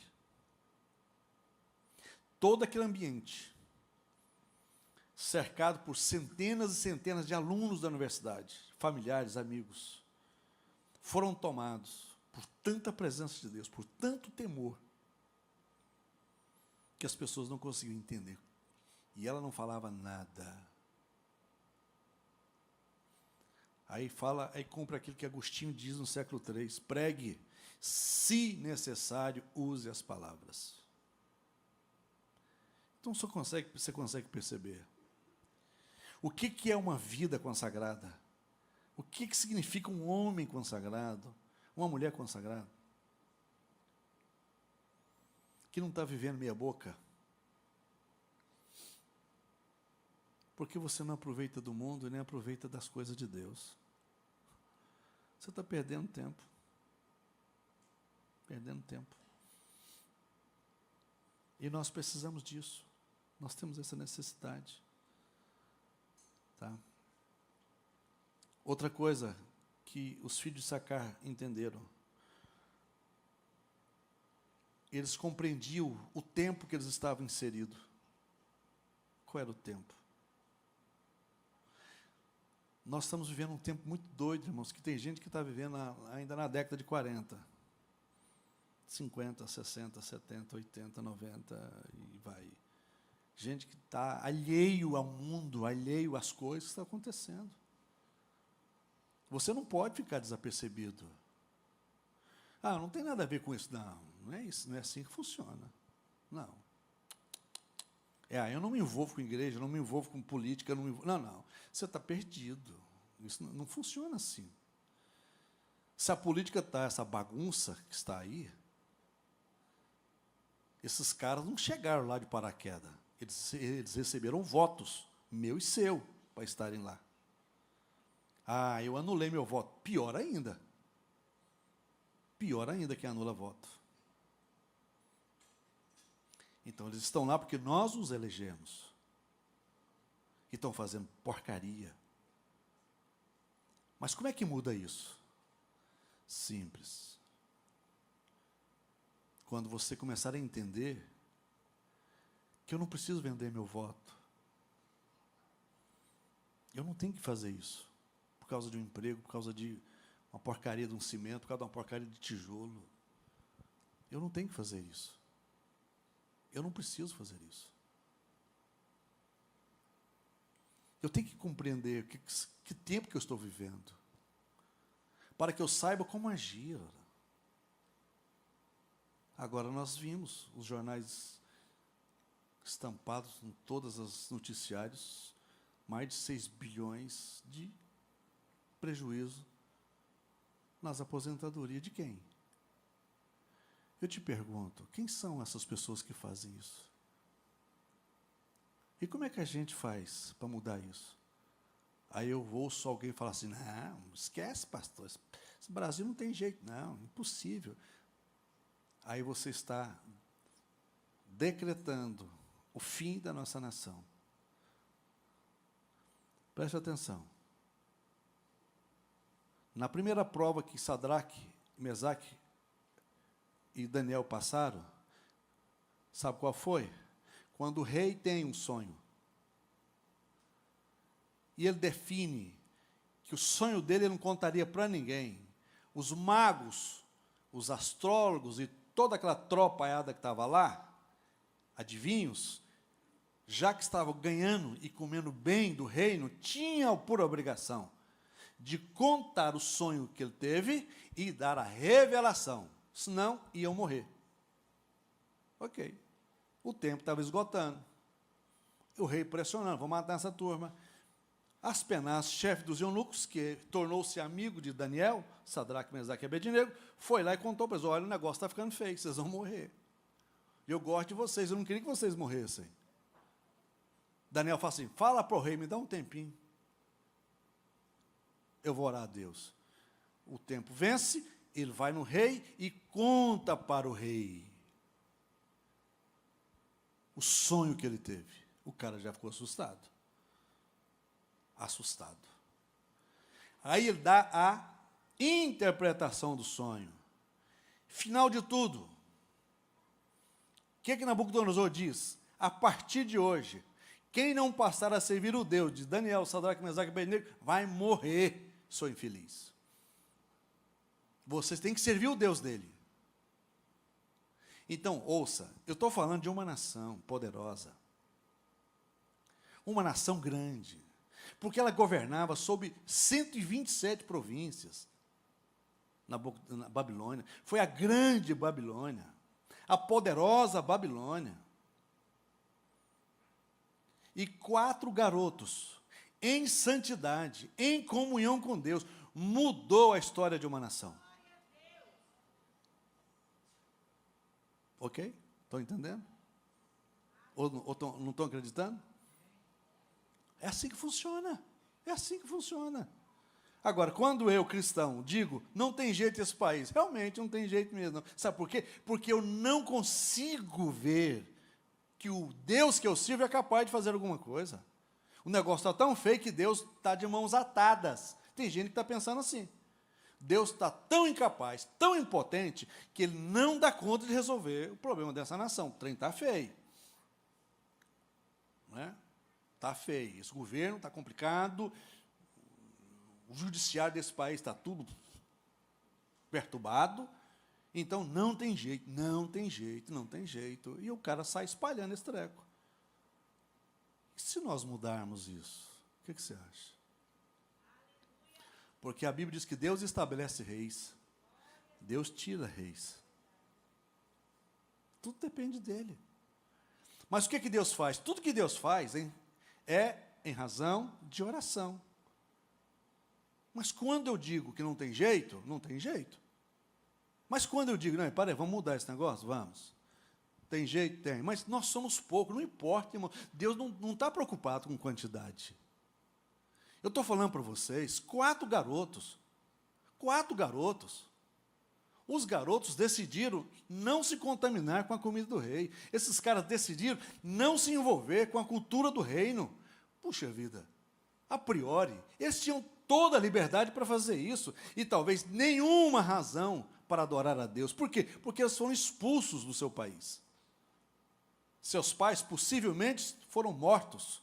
Todo aquele ambiente, cercado por centenas e centenas de alunos da universidade, familiares, amigos, foram tomados por tanta presença de Deus, por tanto temor, que as pessoas não conseguiam entender. E ela não falava nada. Aí cumpre aquilo que Agostinho diz no século III, pregue, se necessário, use as palavras. Então você consegue perceber o que é uma vida consagrada, o que significa um homem consagrado, uma mulher consagrada, que não está vivendo meia boca, porque você não aproveita do mundo e nem aproveita das coisas de Deus. Você está perdendo tempo. Perdendo tempo. E nós precisamos disso. Nós temos essa necessidade. Tá? Outra coisa que os filhos de Issacar entenderam. Eles compreendiam o tempo que eles estavam inseridos. Qual era o tempo? Nós estamos vivendo um tempo muito doido, irmãos, que tem gente que está vivendo ainda na década de 40, 50, 60, 70, 80, 90 e vai. Gente que está alheio ao mundo, alheio às coisas que estão acontecendo. Você não pode ficar desapercebido. Ah, não tem nada a ver com isso. Não, não é isso, não é assim que funciona. Não. Eu não me envolvo com igreja, eu não me envolvo com política, não. Você está perdido. Isso não funciona assim. Se a política está essa bagunça que está aí, esses caras não chegaram lá de paraquedas. Eles receberam votos, meu e seu, para estarem lá. Ah, eu anulei meu voto. Pior ainda. Pior ainda que anula voto. Então, eles estão lá porque nós os elegemos. E estão fazendo porcaria. Mas como é que muda isso? Simples. Quando você começar a entender que eu não preciso vender meu voto. Eu não tenho que fazer isso. Por causa de um emprego, por causa de uma porcaria de um cimento, por causa de uma porcaria de tijolo. Eu não tenho que fazer isso. Eu não preciso fazer isso. Eu tenho que compreender que tempo que eu estou vivendo, para que eu saiba como agir. Agora nós vimos os jornais estampados em todas as noticiários, mais de 6 bilhões de prejuízo nas aposentadorias de quem? Eu te pergunto, quem são essas pessoas que fazem isso? E como é que a gente faz para mudar isso? Aí eu ouço alguém falar assim, não, esquece, pastor, esse Brasil não tem jeito, não, impossível. Aí você está decretando o fim da nossa nação. Preste atenção. Na primeira prova que Sadraque, Mesaque e Daniel passaram, sabe qual foi? Quando o rei tem um sonho, e ele define que o sonho dele ele não contaria para ninguém, os magos, os astrólogos e toda aquela tropaiada que estava lá, adivinhos, já que estavam ganhando e comendo bem do reino, tinham por obrigação de contar o sonho que ele teve e dar a revelação, senão iam morrer. Ok. O tempo estava esgotando. O rei pressionando, vou matar essa turma. Aspenaz, chefe dos eunucos, que tornou-se amigo de Daniel, Sadraque, Mesaque e Abednego, foi lá e contou para eles, olha, o negócio está ficando feio, vocês vão morrer. E eu gosto de vocês, eu não queria que vocês morressem. Daniel fala assim, fala para o rei, me dá um tempinho. Eu vou orar a Deus. O tempo vence, ele vai no rei e conta para o rei o sonho que ele teve. O cara já ficou assustado. Assustado. Aí ele dá a interpretação do sonho. Final de tudo. O que Nabucodonosor diz? A partir de hoje, quem não passar a servir o Deus de Daniel, Sadraque, Mesaque e Abednego, vai morrer, sou infeliz. Vocês têm que servir o Deus dele. Então, ouça, eu estou falando de uma nação poderosa. Uma nação grande. Porque ela governava sob 127 províncias na Babilônia. Foi a grande Babilônia, a poderosa Babilônia. E 4 garotos, em santidade, em comunhão com Deus, mudou a história de uma nação. Ok? Estão entendendo? Ou não estão acreditando? É assim que funciona. É assim que funciona. Agora, quando eu, cristão, digo, não tem jeito esse país, realmente não tem jeito mesmo. Sabe por quê? Porque eu não consigo ver que o Deus que eu sirvo é capaz de fazer alguma coisa. O negócio está tão feio que Deus está de mãos atadas. Tem gente que está pensando assim. Deus está tão incapaz, tão impotente, que Ele não dá conta de resolver o problema dessa nação. O trem está feio. Não é? Está feio. Esse governo está complicado. O judiciário desse país está tudo perturbado. Então, não tem jeito, não tem jeito, não tem jeito. E o cara sai espalhando esse treco. E se nós mudarmos isso? O que você acha? Porque a Bíblia diz que Deus estabelece reis. Deus tira reis. Tudo depende dele. Mas o que Deus faz? Tudo que Deus faz é em razão de oração. Mas quando eu digo que não tem jeito, não tem jeito. Mas quando eu digo, não, peraí, vamos mudar esse negócio? Vamos. Tem jeito? Tem. Mas nós somos poucos, não importa, irmão. Deus não está preocupado com quantidade. Eu estou falando para vocês, 4 garotos. 4 garotos. Os garotos decidiram não se contaminar com a comida do rei. Esses caras decidiram não se envolver com a cultura do reino. Puxa vida, a priori, eles tinham toda a liberdade para fazer isso, e talvez nenhuma razão para adorar a Deus. Por quê? Porque eles foram expulsos do seu país. Seus pais, possivelmente, foram mortos.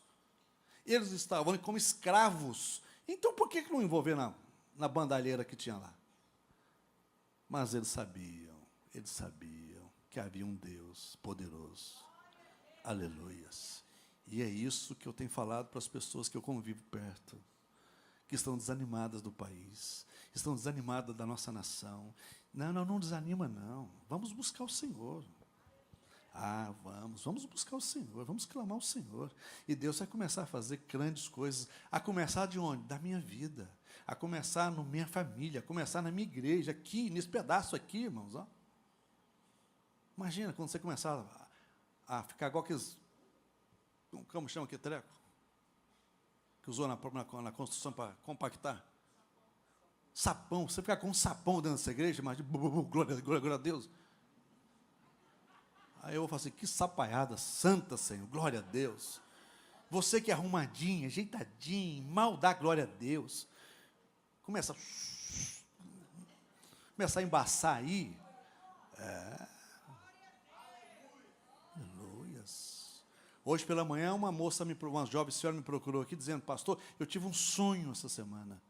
Eles estavam como escravos. Então, por que não envolver na bandalheira que tinha lá? Mas eles sabiam que havia um Deus poderoso. Aleluias. E é isso que eu tenho falado para as pessoas que eu convivo perto, que estão desanimadas do país, estão desanimadas da nossa nação. Não desanima não. Vamos buscar o Senhor. Vamos buscar o Senhor, vamos clamar o Senhor. E Deus vai começar a fazer grandes coisas, a começar de onde? Da minha vida, a começar na minha família, a começar na minha igreja, aqui, nesse pedaço aqui, irmãos. Ó. Imagina quando você começar a ficar igual aqueles, como chama aquele treco? Que usou na construção para compactar. Sapão, você ficar com um sapão dentro dessa igreja, mas glória a Deus. Aí eu vou falar assim, que sapaiada santa, Senhor, glória a Deus. Você que é arrumadinha, ajeitadinho, mal dá glória a Deus. Começa a embaçar aí. Aleluias. Hoje pela manhã uma jovem senhora me procurou aqui dizendo, pastor, eu tive um sonho essa semana.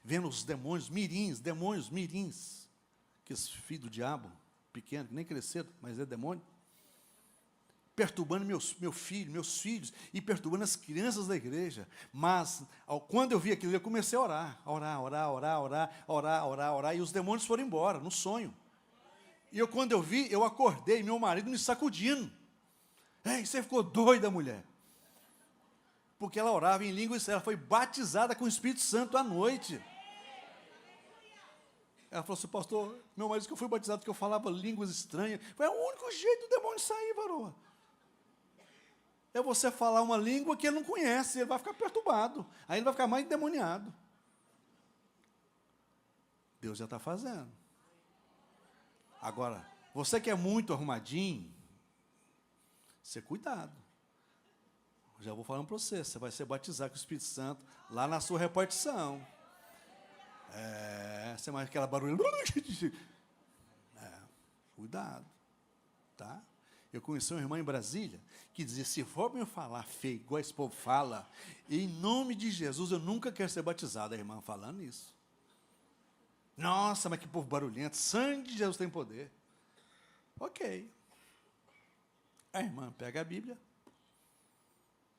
Vendo os demônios mirins, que esse filho do diabo, pequeno, que nem cresceram, mas é demônio, perturbando meu filho, meus filhos, e perturbando as crianças da igreja. Mas, quando eu vi aquilo, eu comecei a orar, e os demônios foram embora, no sonho. E quando eu vi, eu acordei, meu marido me sacudindo. Ei, você ficou doida, mulher. Porque ela orava em língua estranha, ela foi batizada com o Espírito Santo à noite. Ela falou assim, pastor, meu marido disse que eu fui batizado porque eu falava línguas estranhas. Foi o único jeito do demônio sair, varoa. É você falar uma língua que ele não conhece, ele vai ficar perturbado. Aí ele vai ficar mais endemoniado. Deus já está fazendo. Agora, você que é muito arrumadinho, você cuidado. Já vou falando para você, você vai ser batizado com o Espírito Santo lá na sua repartição. Você mais aquela barulho. Cuidado, tá? Eu conheci uma irmã em Brasília que dizia, se for me falar feio, igual esse povo fala, em nome de Jesus, eu nunca quero ser batizado. A irmã falando isso. Nossa, mas que povo barulhento, sangue de Jesus tem poder. Ok. A irmã pega a Bíblia,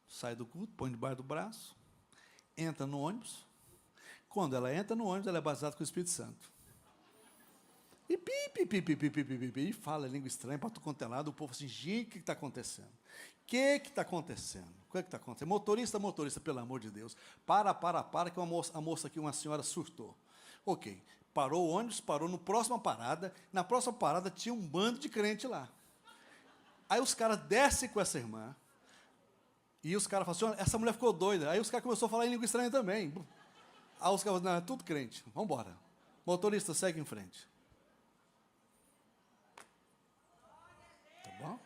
sai do culto, põe debaixo do braço, entra no ônibus. Quando ela entra no ônibus, ela é batizada com o Espírito Santo. E e fala língua estranha para tu quanto é lado. O povo assim, gente, o que está acontecendo? O que está acontecendo? O que está acontecendo? Motorista, pelo amor de Deus. Para, que a moça aqui, uma senhora surtou. Ok, parou o ônibus, parou na próxima parada. Na próxima parada tinha um bando de crente lá. Aí os caras descem com essa irmã. E os caras falam assim, essa mulher ficou doida. Aí os caras começaram a falar em língua estranha também. Aí os caras falaram, não, é tudo crente, vamos embora. Motorista, segue em frente. Tá bom?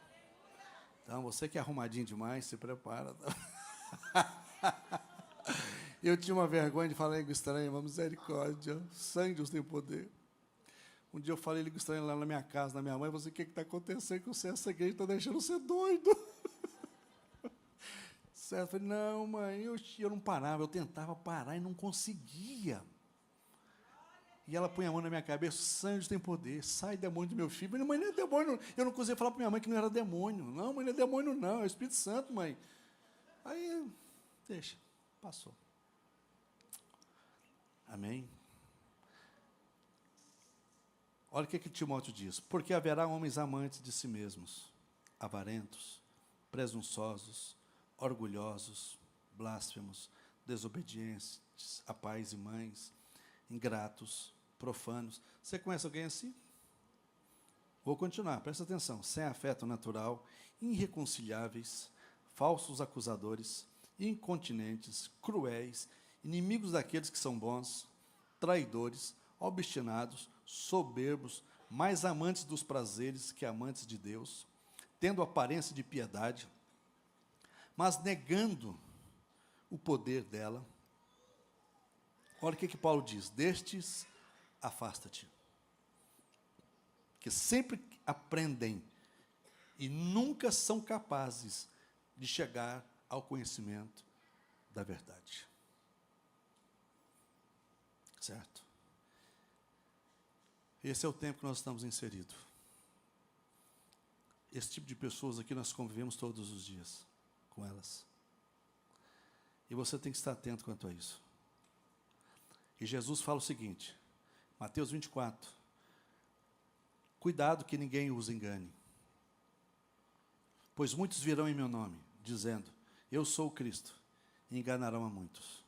Então, você que é arrumadinho demais, se prepara. Eu tinha uma vergonha de falar em língua estranha, uma misericórdia, sangue de Deus tem poder. Um dia eu falei língua estranha lá na minha casa, na minha mãe, eu falei, o que está acontecendo com você? Essa igreja está deixando você doido. Certo? Eu falei, não, mãe, eu não parava, eu tentava parar e não conseguia. E ela põe a mão na minha cabeça, sangue tem poder, sai demônio do meu filho. Eu falei, mãe, não é demônio. Eu não conseguia falar para minha mãe que não era demônio. Não, mãe, não é demônio, não, é o Espírito Santo, mãe. Aí, deixa, passou. Amém? Olha o que Timóteo diz. Porque haverá homens amantes de si mesmos, avarentos, presunçosos, orgulhosos, blasfemos, desobedientes a pais e mães, ingratos, profanos. Você conhece alguém assim? Vou continuar, presta atenção. Sem afeto natural, irreconciliáveis, falsos acusadores, incontinentes, cruéis, inimigos daqueles que são bons, traidores, obstinados, soberbos, mais amantes dos prazeres que amantes de Deus, tendo aparência de piedade, mas negando o poder dela. Olha o que Paulo diz, destes afasta-te, que sempre aprendem e nunca são capazes de chegar ao conhecimento da verdade. Certo? Esse é o tempo que nós estamos inseridos. Esse tipo de pessoas aqui nós convivemos todos os dias com elas. E você tem que estar atento quanto a isso. E Jesus fala o seguinte, Mateus 24, cuidado que ninguém os engane, pois muitos virão em meu nome, dizendo, eu sou o Cristo, e enganarão a muitos.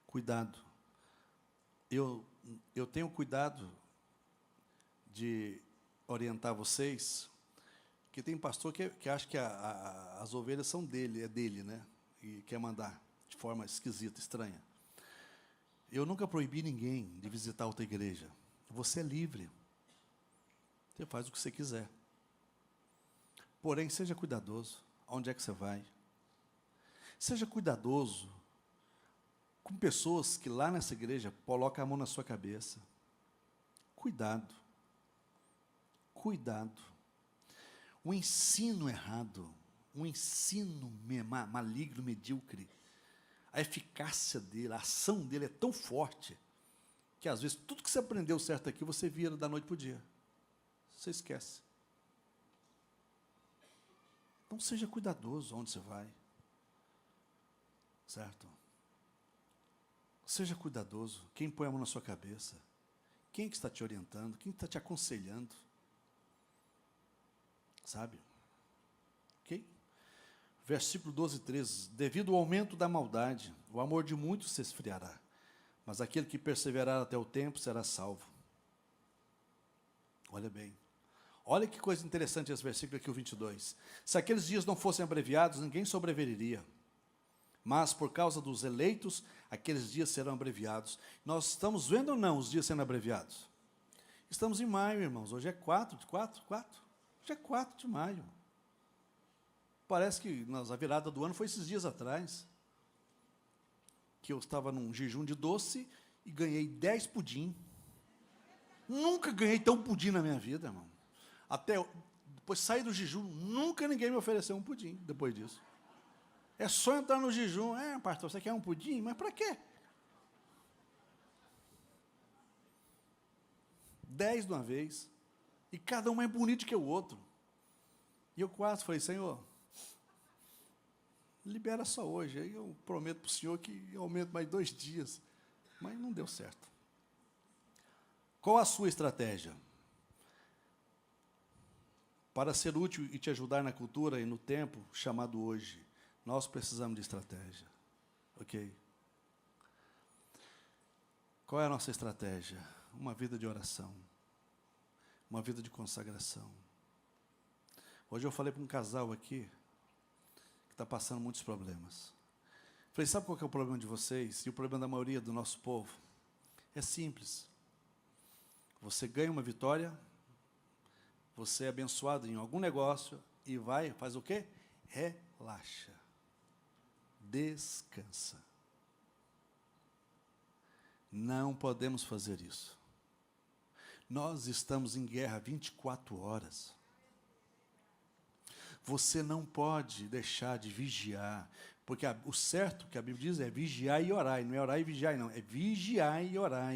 Cuidado. Eu tenho cuidado de orientar vocês, que tem pastor que acha que as ovelhas são dele, é dele, né? E quer mandar de forma esquisita, estranha. Eu nunca proibi ninguém de visitar outra igreja. Você é livre. Você faz o que você quiser. Porém, seja cuidadoso. Aonde é que você vai? Seja cuidadoso com pessoas que lá nessa igreja colocam a mão na sua cabeça. Cuidado. Cuidado. O ensino errado, um ensino maligno, medíocre, a eficácia dele, a ação dele é tão forte, que às vezes tudo que você aprendeu certo aqui, você vira da noite para o dia. Você esquece. Então seja cuidadoso onde você vai. Certo? Seja cuidadoso. Quem põe a mão na sua cabeça? Quem que está te orientando? Quem está te aconselhando? Sabe? Ok? Versículo 12 e 13. Devido ao aumento da maldade, o amor de muitos se esfriará, mas aquele que perseverar até o tempo será salvo. Olha bem. Olha que coisa interessante esse versículo aqui, o 22. Se aqueles dias não fossem abreviados, ninguém sobreviveria. Mas, por causa dos eleitos, aqueles dias serão abreviados. Nós estamos vendo ou não os dias sendo abreviados? Estamos em maio, irmãos. Hoje é 4. Hoje é 4 de maio. Parece que a virada do ano foi esses dias atrás, que eu estava num jejum de doce e ganhei 10 pudim. Nunca ganhei tão pudim na minha vida, irmão. Depois saí do jejum, nunca ninguém me ofereceu um pudim depois disso. É só entrar no jejum. Pastor, você quer um pudim? Mas para quê? 10 de uma vez. E cada um é bonito que o outro. E eu quase falei, Senhor, libera só hoje. Aí eu prometo para o Senhor que eu aumento mais 2 dias. Mas não deu certo. Qual a sua estratégia? Para ser útil e te ajudar na cultura e no tempo chamado hoje, nós precisamos de estratégia. Ok? Qual é a nossa estratégia? Uma vida de oração. Uma vida de consagração. Hoje eu falei para um casal aqui, que está passando muitos problemas. Falei, sabe qual que é o problema de vocês? E o problema da maioria do nosso povo? É simples. Você ganha uma vitória, você é abençoado em algum negócio e faz o quê? Relaxa. Descansa. Não podemos fazer isso. Nós estamos em guerra 24 horas. Você não pode deixar de vigiar, porque o certo que a Bíblia diz é vigiar e orar, não é orar e vigiar, não, é vigiar e orar.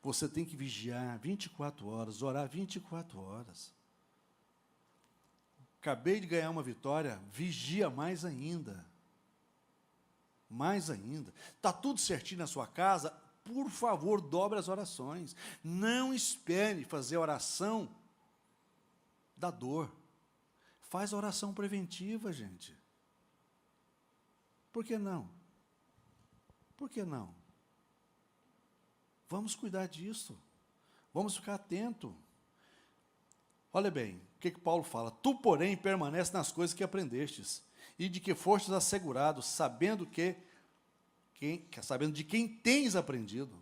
Você tem que vigiar 24 horas, orar 24 horas. Acabei de ganhar uma vitória, vigia mais ainda. Mais ainda. Está tudo certinho na sua casa? Por favor, dobre as orações. Não espere fazer a oração da dor. Faz a oração preventiva, gente. Por que não? Por que não? Vamos cuidar disso. Vamos ficar atento. Olha bem, o que Paulo fala? Tu, porém, permanece nas coisas que aprendestes, e de que fostes assegurado, sabendo de quem tens aprendido.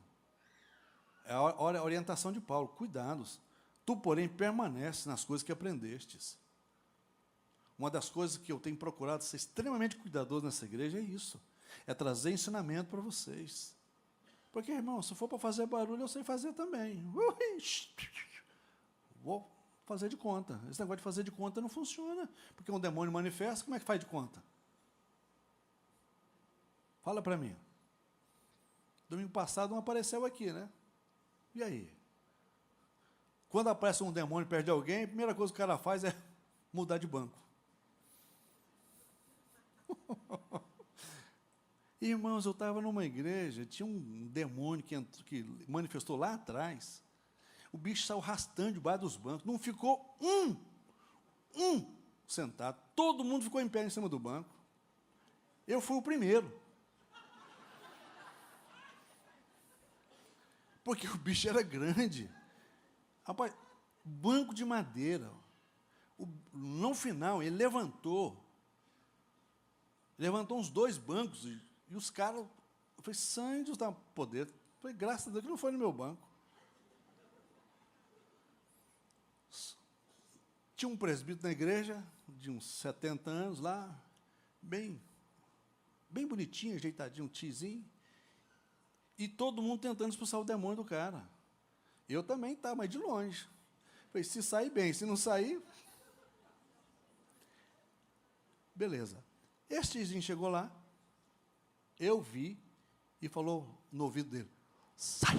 É a orientação de Paulo, cuidados. Tu, porém, permanece nas coisas que aprendestes. Uma das coisas que eu tenho procurado ser extremamente cuidadoso nessa igreja é isso. É trazer ensinamento para vocês. Porque, irmão, se for para fazer barulho, eu sei fazer também. Vou fazer de conta. Esse negócio de fazer de conta não funciona. Porque um demônio manifesta, como é que faz de conta? Fala para mim. Domingo passado não apareceu aqui, né? E aí? Quando aparece um demônio perto de alguém, a primeira coisa que o cara faz é mudar de banco. Irmãos, eu estava numa igreja, tinha um demônio que manifestou lá atrás. O bicho saiu arrastando debaixo dos bancos. Não ficou um sentado. Todo mundo ficou em pé em cima do banco. Eu fui o primeiro. Porque o bicho era grande. Rapaz, banco de madeira. No final, ele levantou uns 2 bancos, e os caras, eu falei, sangue dá poder. Eu falei, graças a Deus que não foi no meu banco. Tinha um presbítero na igreja, de uns 70 anos lá, bem bonitinho, ajeitadinho, um tizinho, e todo mundo tentando expulsar o demônio do cara. Eu também estava, mas de longe. Falei, se sair bem, se não sair... Beleza. Esse tizinho chegou lá, eu vi, e falou no ouvido dele, sai!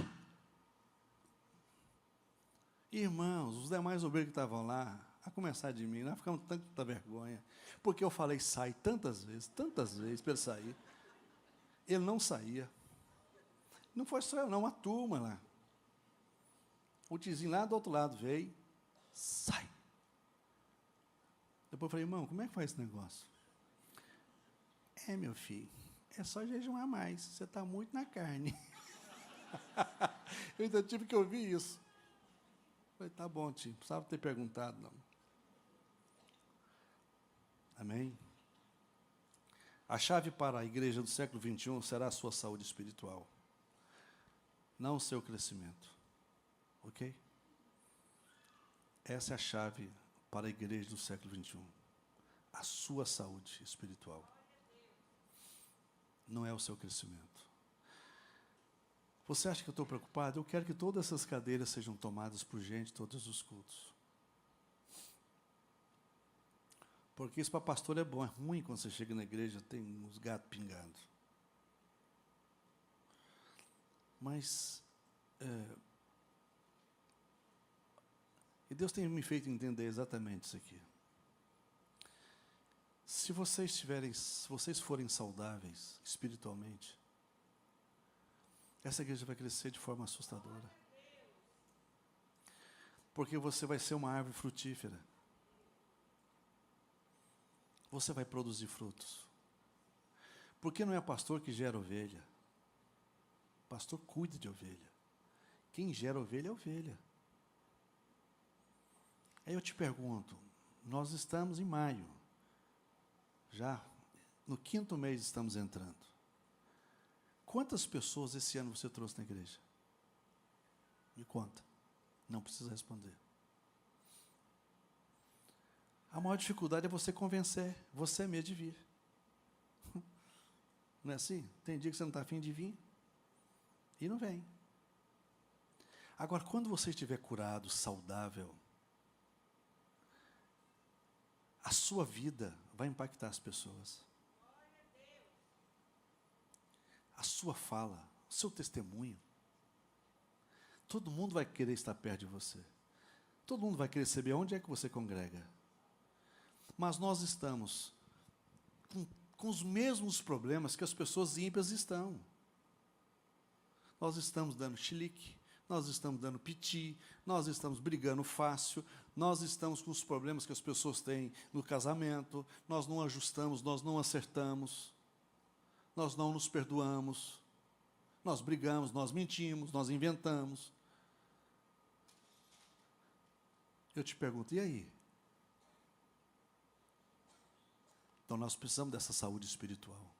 Irmãos, os demais obreiros que estavam lá, a começar de mim, nós ficamos tanta vergonha, porque eu falei sai tantas vezes, para ele sair. Ele não saía. Não foi só eu, não, uma turma lá. O tizinho lá do outro lado veio, sai! Depois eu falei, irmão, como é que faz esse negócio? Meu filho, é só jejuar mais, você está muito na carne. Eu ainda tive que ouvir isso. Falei, tá bom, tio, não precisava ter perguntado, não. Amém? A chave para a igreja do século XXI será a sua saúde espiritual, não o seu crescimento. Ok? Essa é a chave para a igreja do século XXI. A sua saúde espiritual. Não é o seu crescimento. Você acha que eu estou preocupado? Eu quero que todas essas cadeiras sejam tomadas por gente, todos os cultos. Porque isso para pastor é bom, é ruim quando você chega na igreja, tem uns gatos pingando. Mas, e Deus tem me feito entender exatamente isso aqui. Se vocês forem saudáveis espiritualmente, essa igreja vai crescer de forma assustadora. Porque você vai ser uma árvore frutífera. Você vai produzir frutos. Porque não é pastor que gera ovelha. Pastor cuida de ovelha. Quem gera ovelha é ovelha. Aí eu te pergunto, nós estamos em maio. Já no 5º mês estamos entrando. Quantas pessoas esse ano você trouxe na igreja? Me conta. Não precisa responder. A maior dificuldade é você convencer você mesmo de vir. Não é assim? Tem dia que você não está afim de vir e não vem. Agora, quando você estiver curado, saudável, a sua vida vai impactar as pessoas. A sua fala, o seu testemunho. Todo mundo vai querer estar perto de você. Todo mundo vai querer saber onde é que você congrega. Mas nós estamos com os mesmos problemas que as pessoas ímpias estão. Nós estamos dando chilique, nós estamos dando piti, nós estamos brigando fácil, nós estamos com os problemas que as pessoas têm no casamento, nós não ajustamos, nós não acertamos, nós não nos perdoamos, nós brigamos, nós mentimos, nós inventamos. Eu te pergunto, e aí? Então nós precisamos dessa saúde espiritual.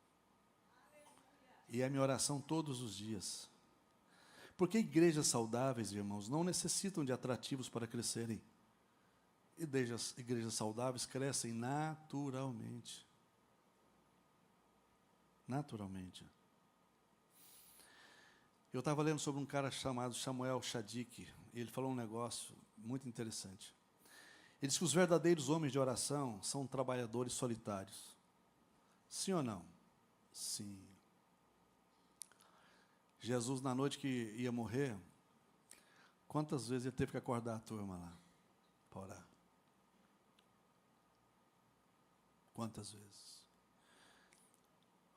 E é a minha oração todos os dias. Porque igrejas saudáveis, irmãos, não necessitam de atrativos para crescerem. Igrejas saudáveis crescem naturalmente. Naturalmente. Eu estava lendo sobre um cara chamado Samuel Shadik. E ele falou um negócio muito interessante. Ele diz que os verdadeiros homens de oração são trabalhadores solitários. Sim ou não? Sim. Jesus, na noite que ia morrer, quantas vezes ele teve que acordar a turma lá para orar? Quantas vezes?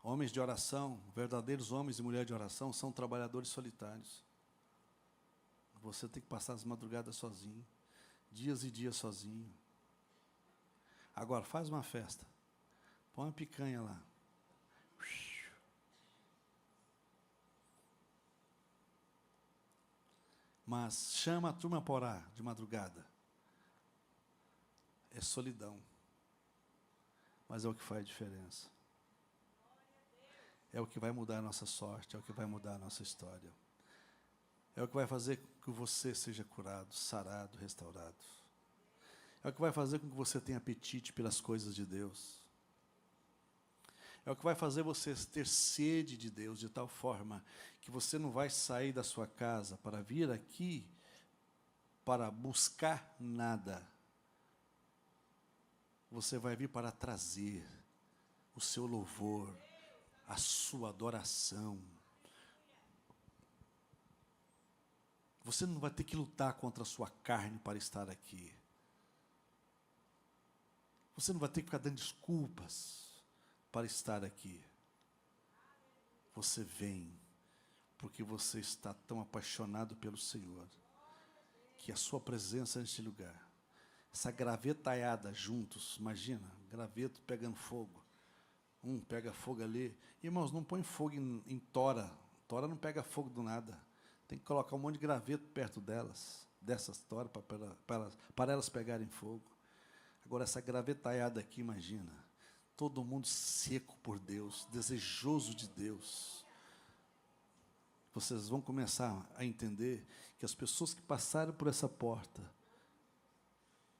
Homens de oração, verdadeiros homens e mulheres de oração, são trabalhadores solitários. Você tem que passar as madrugadas sozinho, dias e dias sozinho. Agora, faz uma festa. Põe uma picanha lá. Mas chama a turma para orar de madrugada. É solidão. Mas é o que faz diferença. É o que vai mudar a nossa sorte, é o que vai mudar a nossa história. É o que vai fazer com que você seja curado, sarado, restaurado. É o que vai fazer com que você tenha apetite pelas coisas de Deus. É o que vai fazer você ter sede de Deus de tal forma que você não vai sair da sua casa para vir aqui para buscar nada. Você vai vir para trazer o seu louvor, a sua adoração. Você não vai ter que lutar contra a sua carne para estar aqui. Você não vai ter que ficar dando desculpas para estar aqui. Você vem porque você está tão apaixonado pelo Senhor que a sua presença neste lugar, essa gravetaiada juntos, imagina, graveto pegando fogo, Pega fogo ali. Irmãos, não põe fogo em tora. Tora não pega fogo do nada. Tem que colocar um monte de graveto perto delas, dessas toras, para elas pegarem fogo. Agora, essa gravetaiada aqui, imagina. Todo mundo seco por Deus, desejoso de Deus. Vocês vão começar a entender que as pessoas que passaram por essa porta,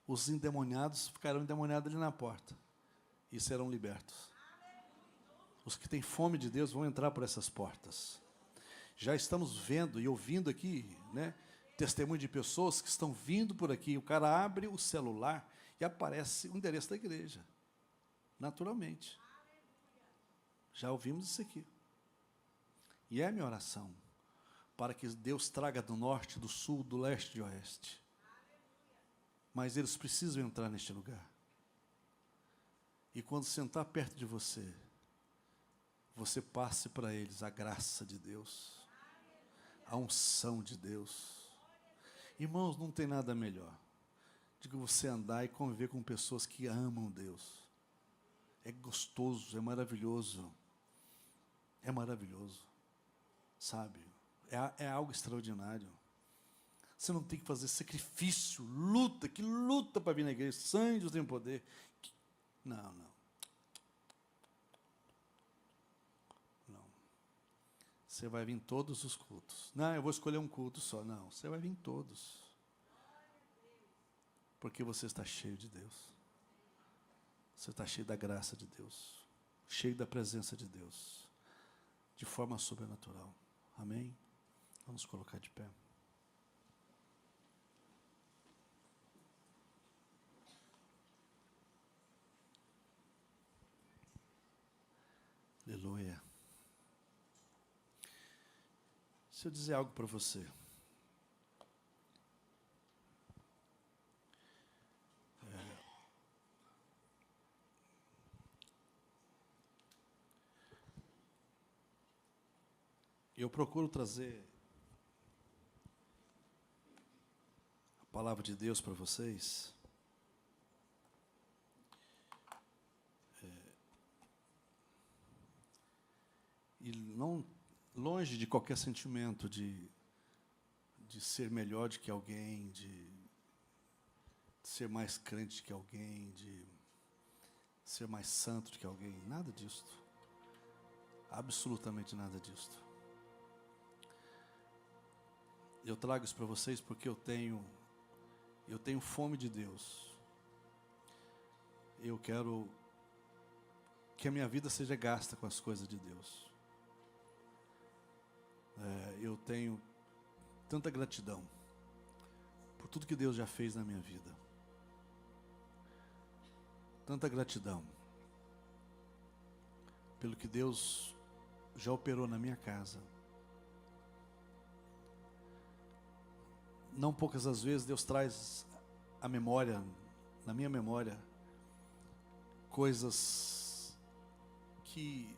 os endemoniados ficarão endemoniados ali na porta e serão libertos. Os que têm fome de Deus vão entrar por essas portas. Já estamos vendo e ouvindo aqui, né, testemunho de pessoas que estão vindo por aqui. O cara abre o celular e aparece o endereço da igreja. Naturalmente. Já ouvimos isso aqui. E é a minha oração, para que Deus traga do norte, do sul, do leste e do oeste. Mas eles precisam entrar neste lugar. E quando sentar perto de você, você passe para eles a graça de Deus, a unção de Deus. Irmãos, não tem nada melhor do que você andar e conviver com pessoas que amam Deus. É gostoso, é maravilhoso. É maravilhoso, sabe? É algo extraordinário. Você não tem que fazer sacrifício, luta, que luta para vir na igreja. Sangue tem poder. Não. Não. Você vai vir em todos os cultos. Não, eu vou escolher um culto só. Não, você vai vir em todos. Porque você está cheio de Deus. Você está cheio da graça de Deus. Cheio da presença de Deus. De forma sobrenatural. Amém? Vamos colocar de pé. Aleluia. Se eu dizer algo para você. Eu procuro trazer a palavra de Deus para vocês. E não longe de qualquer sentimento de ser melhor do que alguém, de ser mais crente que alguém, de ser mais santo do que alguém. Nada disso. Absolutamente nada disso. Eu trago isso para vocês porque eu tenho fome de Deus. Eu quero que a minha vida seja gasta com as coisas de Deus. Eu tenho tanta gratidão por tudo que Deus já fez na minha vida. Tanta gratidão pelo que Deus já operou na minha casa. Não poucas as vezes Deus traz à memória, na minha memória, coisas que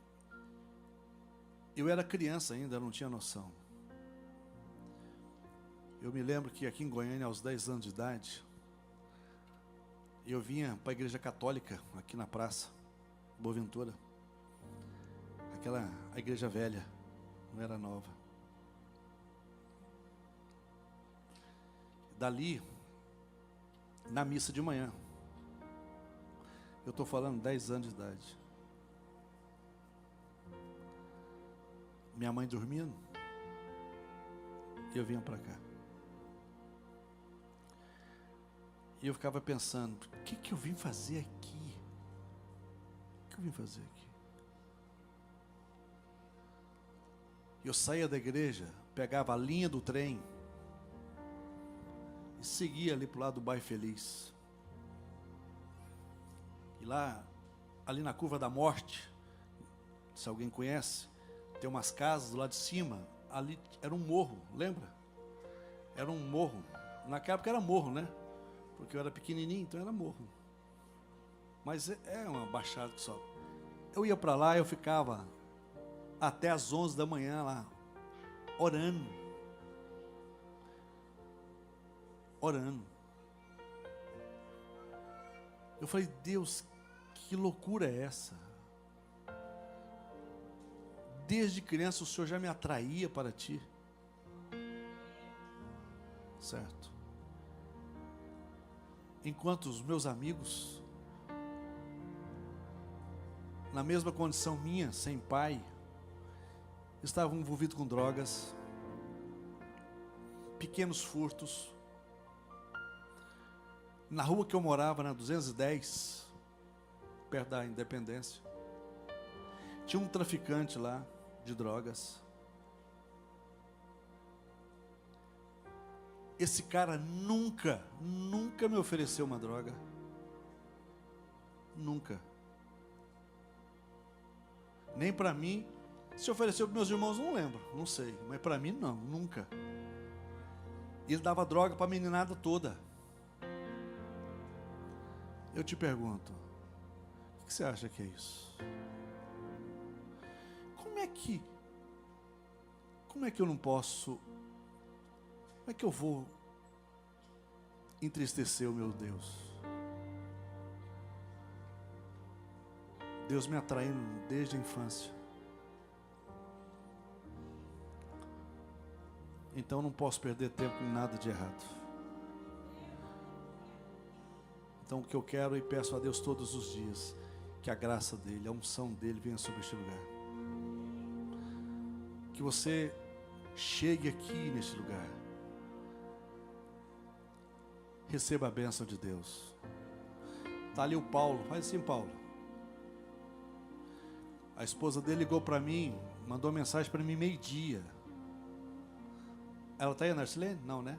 eu era criança ainda, não tinha noção. Eu me lembro que aqui em Goiânia, aos 10 anos de idade, eu vinha para a igreja católica, aqui na praça, Boaventura. A igreja velha, não era nova. Dali, na missa de manhã, eu estou falando 10 anos de idade. Minha mãe dormindo, e eu vinha para cá. E eu ficava pensando, o que eu vim fazer aqui? O que eu vim fazer aqui? Eu saía da igreja, pegava a linha do trem e seguia ali para o lado do bairro Feliz. E lá, ali na Curva da Morte, se alguém conhece, tem umas casas do lado de cima, ali era um morro, lembra? Era um morro, naquela época era morro, né? Porque eu era pequenininho, então era morro. Mas é uma baixada que só. Eu ia para lá, eu ficava até as 11 da manhã lá, orando. Eu falei, Deus, que loucura é essa? desde criança o Senhor já me atraía para ti. Certo? Enquanto os meus amigos, na mesma condição minha, sem pai, estavam envolvidos com drogas, pequenos furtos. Na rua que eu morava, na 210, perto da Independência, tinha um traficante lá de drogas. Esse cara nunca me ofereceu uma droga. Nunca. Nem para mim. Se ofereceu para meus irmãos, não lembro, não sei. Mas para mim, não, nunca. E ele dava droga para a meninada toda. Eu te pergunto, o que você acha que é isso? Como é que eu não posso, como é que eu vou entristecer o meu Deus? Deus me atraindo desde a infância. Então não posso perder tempo em nada de errado. Então o que eu quero e peço a Deus todos os dias, que a graça dEle, a unção dEle venha sobre este lugar. Que você chegue aqui neste lugar. Receba a bênção de Deus. Está ali o Paulo, faz assim, Paulo. A esposa dele ligou para mim, mandou mensagem para mim meio-dia. Ela está aí, Narcilene? Não, né?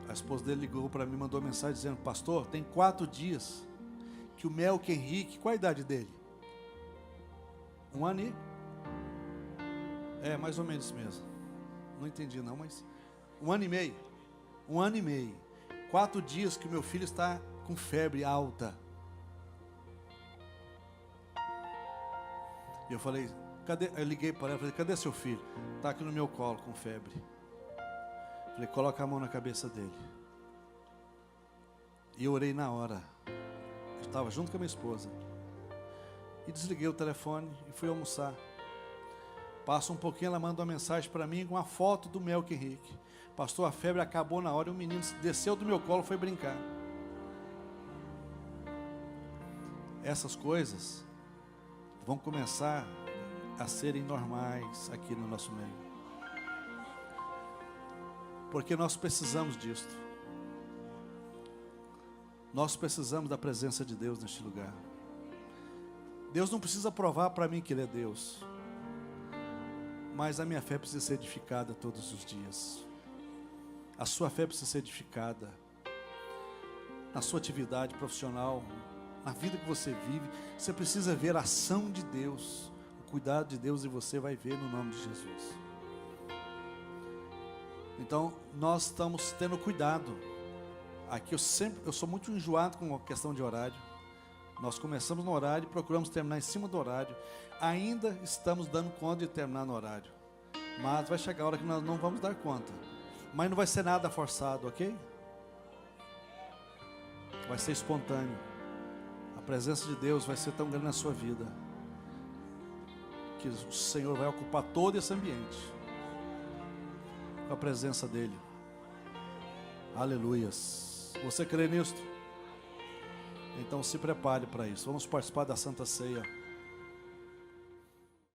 A esposa dele ligou para mim, mandou mensagem dizendo: pastor, tem 4 dias que o Melk Henrique, qual a idade dele? 1 ano e... É, mais ou menos isso mesmo. Não entendi não, mas... 1 ano e meio. 1 ano e meio. 4 dias que o meu filho está com febre alta. E eu falei, cadê? Eu liguei para ela, falei, cadê seu filho? Está aqui no meu colo com febre. Falei, coloca a mão na cabeça dele. E eu orei na hora. Eu estava junto com a minha esposa. E desliguei o telefone e fui almoçar. Passa um pouquinho, ela manda uma mensagem para mim com uma foto do Melk Henrique. Pastor, a febre acabou na hora e o menino desceu do meu colo e foi brincar. Essas coisas vão começar a serem normais aqui no nosso meio. Porque nós precisamos disto. Nós precisamos da presença de Deus neste lugar. Deus não precisa provar para mim que Ele é Deus. Mas a minha fé precisa ser edificada todos os dias. A sua fé precisa ser edificada. Na sua atividade profissional, na vida que você vive, você precisa ver a ação de Deus. O cuidado de Deus e você vai ver no nome de Jesus. Então, nós estamos tendo cuidado. Aqui eu sou muito enjoado com a questão de horário. Nós começamos no horário e procuramos terminar em cima do horário. Ainda estamos dando conta de terminar no horário. Mas vai chegar a hora que nós não vamos dar conta. Mas não vai ser nada forçado, ok? Vai ser espontâneo. A presença de Deus vai ser tão grande na sua vida que o Senhor vai ocupar todo esse ambiente com a presença dEle. Aleluias. Você crê nisto? Então se prepare para isso. Vamos participar da Santa Ceia.